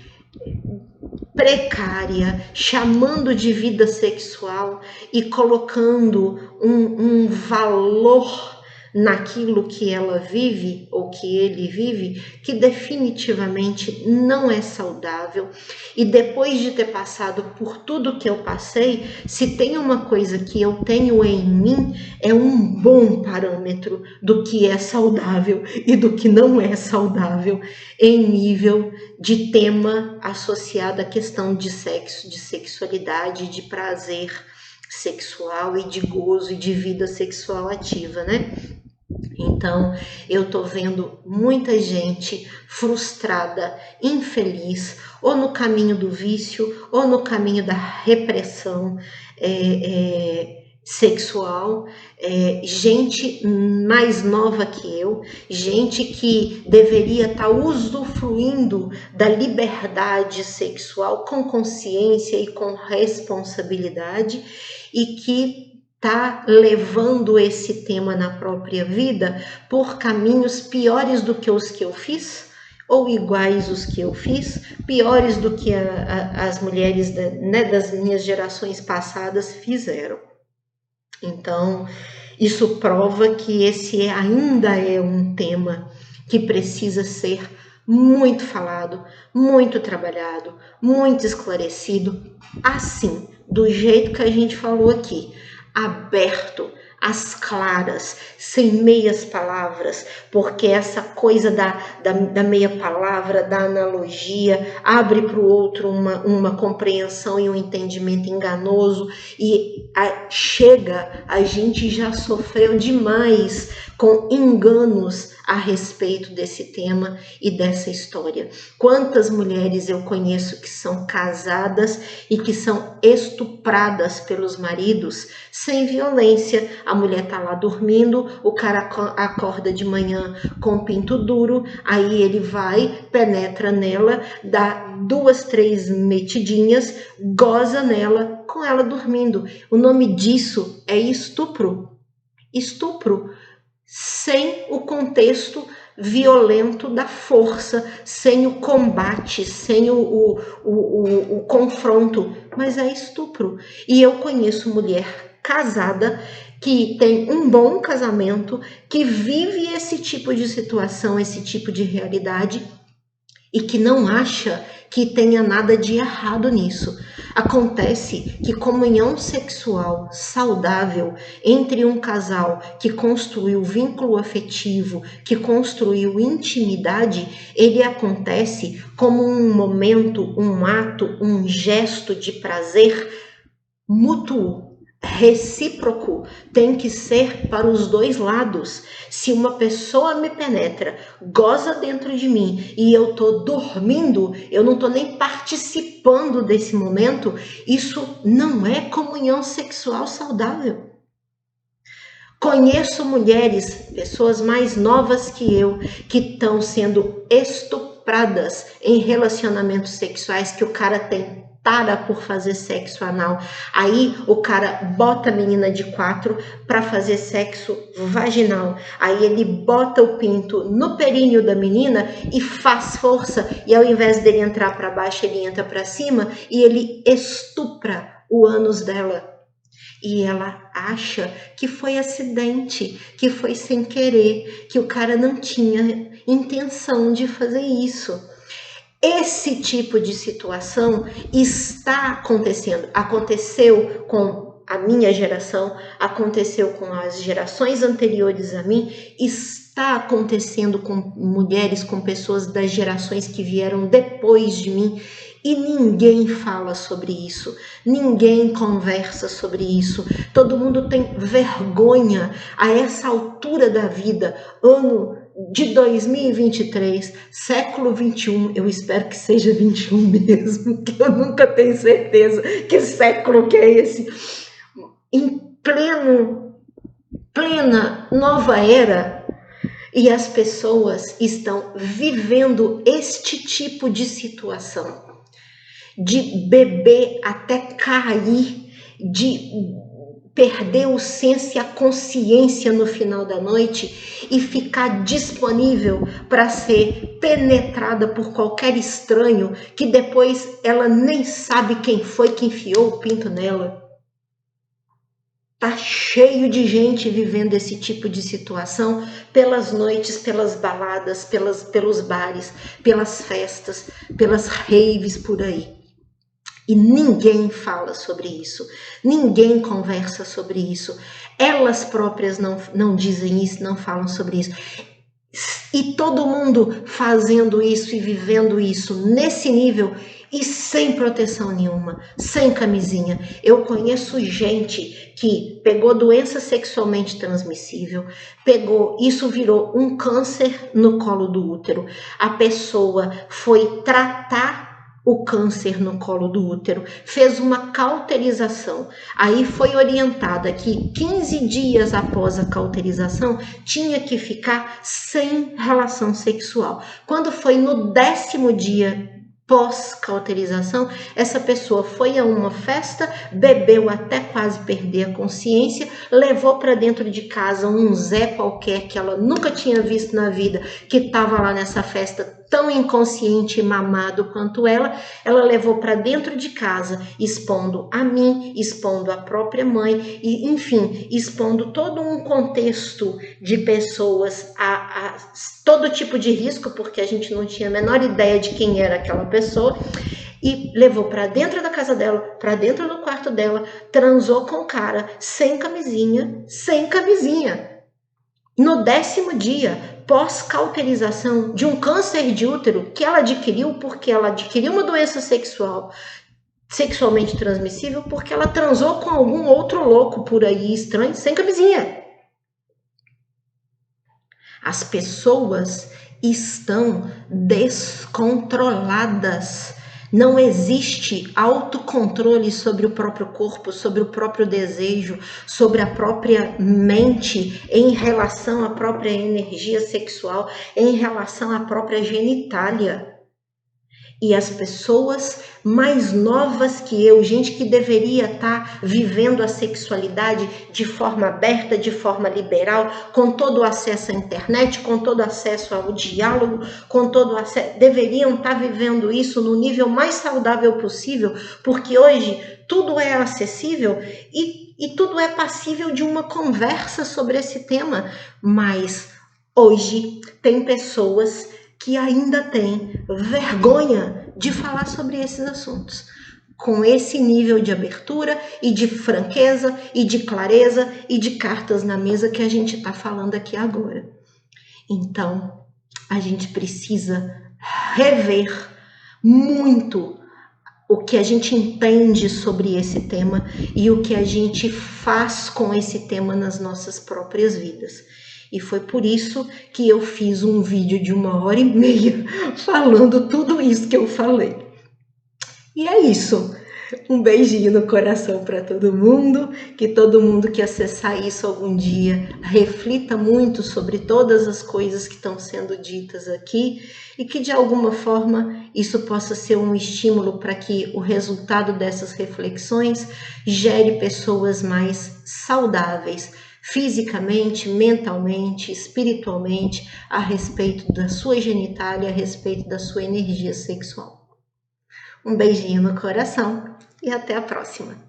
precária, chamando de vida sexual e colocando um valor naquilo que ela vive ou que ele vive, que definitivamente não é saudável. E depois de ter passado por tudo que eu passei, se tem uma coisa que eu tenho em mim, é um bom parâmetro do que é saudável e do que não é saudável em nível de tema associado à questão de sexo, de sexualidade, de prazer sexual e de gozo e de vida sexual ativa, né? Então, eu tô vendo muita gente frustrada, infeliz, ou no caminho do vício, ou no caminho da repressão sexual, gente mais nova que eu, gente que deveria estar usufruindo da liberdade sexual com consciência e com responsabilidade, e que está levando esse tema na própria vida por caminhos piores do que os que eu fiz, ou iguais os que eu fiz, piores do que as mulheres das minhas gerações passadas fizeram. Então, isso prova que esse ainda é um tema que precisa ser muito falado, muito trabalhado, muito esclarecido, assim, do jeito que a gente falou aqui, aberto, às claras, sem meias palavras, porque essa coisa da meia palavra, da analogia, abre para o outro uma compreensão e um entendimento enganoso, e a gente já sofreu demais com enganos a respeito desse tema e dessa história. Quantas mulheres eu conheço que são casadas e que são estupradas pelos maridos sem violência? A mulher tá lá dormindo, o cara acorda de manhã com o pinto duro, aí ele vai, penetra nela, dá 2, 3 metidinhas, goza nela, com ela dormindo. O nome disso é estupro. Estupro sem o contexto violento da força, sem o combate, sem o confronto, mas é estupro. E eu conheço mulher casada que tem um bom casamento, que vive esse tipo de situação, esse tipo de realidade, e que não acha que tenha nada de errado nisso. Acontece que comunhão sexual saudável entre um casal que construiu vínculo afetivo, que construiu intimidade, ele acontece como um momento, um ato, um gesto de prazer mútuo, recíproco, tem que ser para os dois lados. Se uma pessoa me penetra, goza dentro de mim e eu tô dormindo, eu não tô nem participando desse momento, isso não é comunhão sexual saudável. Conheço mulheres, pessoas mais novas que eu, que estão sendo estupradas em relacionamentos sexuais que o cara tem tara por fazer sexo anal. Aí o cara bota a menina de 4 para fazer sexo vaginal. Aí ele bota o pinto no períneo da menina e faz força. E ao invés dele entrar para baixo, ele entra para cima e ele estupra o ânus dela. E ela acha que foi acidente, que foi sem querer, que o cara não tinha intenção de fazer isso. Esse tipo de situação está acontecendo. Aconteceu com a minha geração, aconteceu com as gerações anteriores a mim, está acontecendo com mulheres, com pessoas das gerações que vieram depois de mim. E ninguém fala sobre isso, ninguém conversa sobre isso, todo mundo tem vergonha a essa altura da vida, ano de 2023, século 21, eu espero que seja 21 mesmo, que eu nunca tenho certeza que século que é esse, em plena nova era, e as pessoas estão vivendo este tipo de situação. De beber até cair, de perder o senso e a consciência no final da noite e ficar disponível para ser penetrada por qualquer estranho que depois ela nem sabe quem foi que enfiou o pinto nela. Tá cheio de gente vivendo esse tipo de situação pelas noites, pelas baladas, pelos bares, pelas festas, pelas raves por aí. E ninguém fala sobre isso, ninguém conversa sobre isso, elas próprias não dizem isso, não falam sobre isso. E todo mundo fazendo isso e vivendo isso nesse nível e sem proteção nenhuma, sem camisinha. Eu conheço gente que pegou doença sexualmente transmissível, isso virou um câncer no colo do útero. A pessoa foi tratar o câncer no colo do útero, fez uma cauterização, aí foi orientada que 15 dias após a cauterização tinha que ficar sem relação sexual. Quando foi no 10º dia pós-cauterização, essa pessoa foi a uma festa, bebeu até quase perder a consciência, levou para dentro de casa um Zé qualquer que ela nunca tinha visto na vida, que estava lá nessa festa tão inconsciente e mamado quanto ela levou para dentro de casa, expondo a mim, expondo a própria mãe, e enfim, expondo todo um contexto de pessoas a todo tipo de risco, porque a gente não tinha a menor ideia de quem era aquela pessoa, e levou para dentro da casa dela, para dentro do quarto dela, transou com o cara, sem camisinha. No 10º dia, pós-cauterização de um câncer de útero que ela adquiriu porque ela adquiriu uma doença sexualmente transmissível porque ela transou com algum outro louco por aí estranho, sem camisinha. As pessoas estão descontroladas. Não existe autocontrole sobre o próprio corpo, sobre o próprio desejo, sobre a própria mente em relação à própria energia sexual, em relação à própria genitália. E as pessoas mais novas que eu, gente que deveria estar vivendo a sexualidade de forma aberta, de forma liberal, com todo o acesso à internet, com todo o acesso ao diálogo, com todo o acesso, deveriam estar vivendo isso no nível mais saudável possível, porque hoje tudo é acessível e tudo é passível de uma conversa sobre esse tema, mas hoje tem pessoas que ainda tem vergonha de falar sobre esses assuntos, com esse nível de abertura e de franqueza e de clareza e de cartas na mesa que a gente está falando aqui agora. Então, a gente precisa rever muito o que a gente entende sobre esse tema e o que a gente faz com esse tema nas nossas próprias vidas. E foi por isso que eu fiz um vídeo de 1h30 falando tudo isso que eu falei. E é isso. Um beijinho no coração para todo mundo, que todo mundo que acessar isso algum dia reflita muito sobre todas as coisas que estão sendo ditas aqui e que de alguma forma isso possa ser um estímulo para que o resultado dessas reflexões gere pessoas mais saudáveis, fisicamente, mentalmente, espiritualmente, a respeito da sua genitália, a respeito da sua energia sexual. Um beijinho no coração e até a próxima!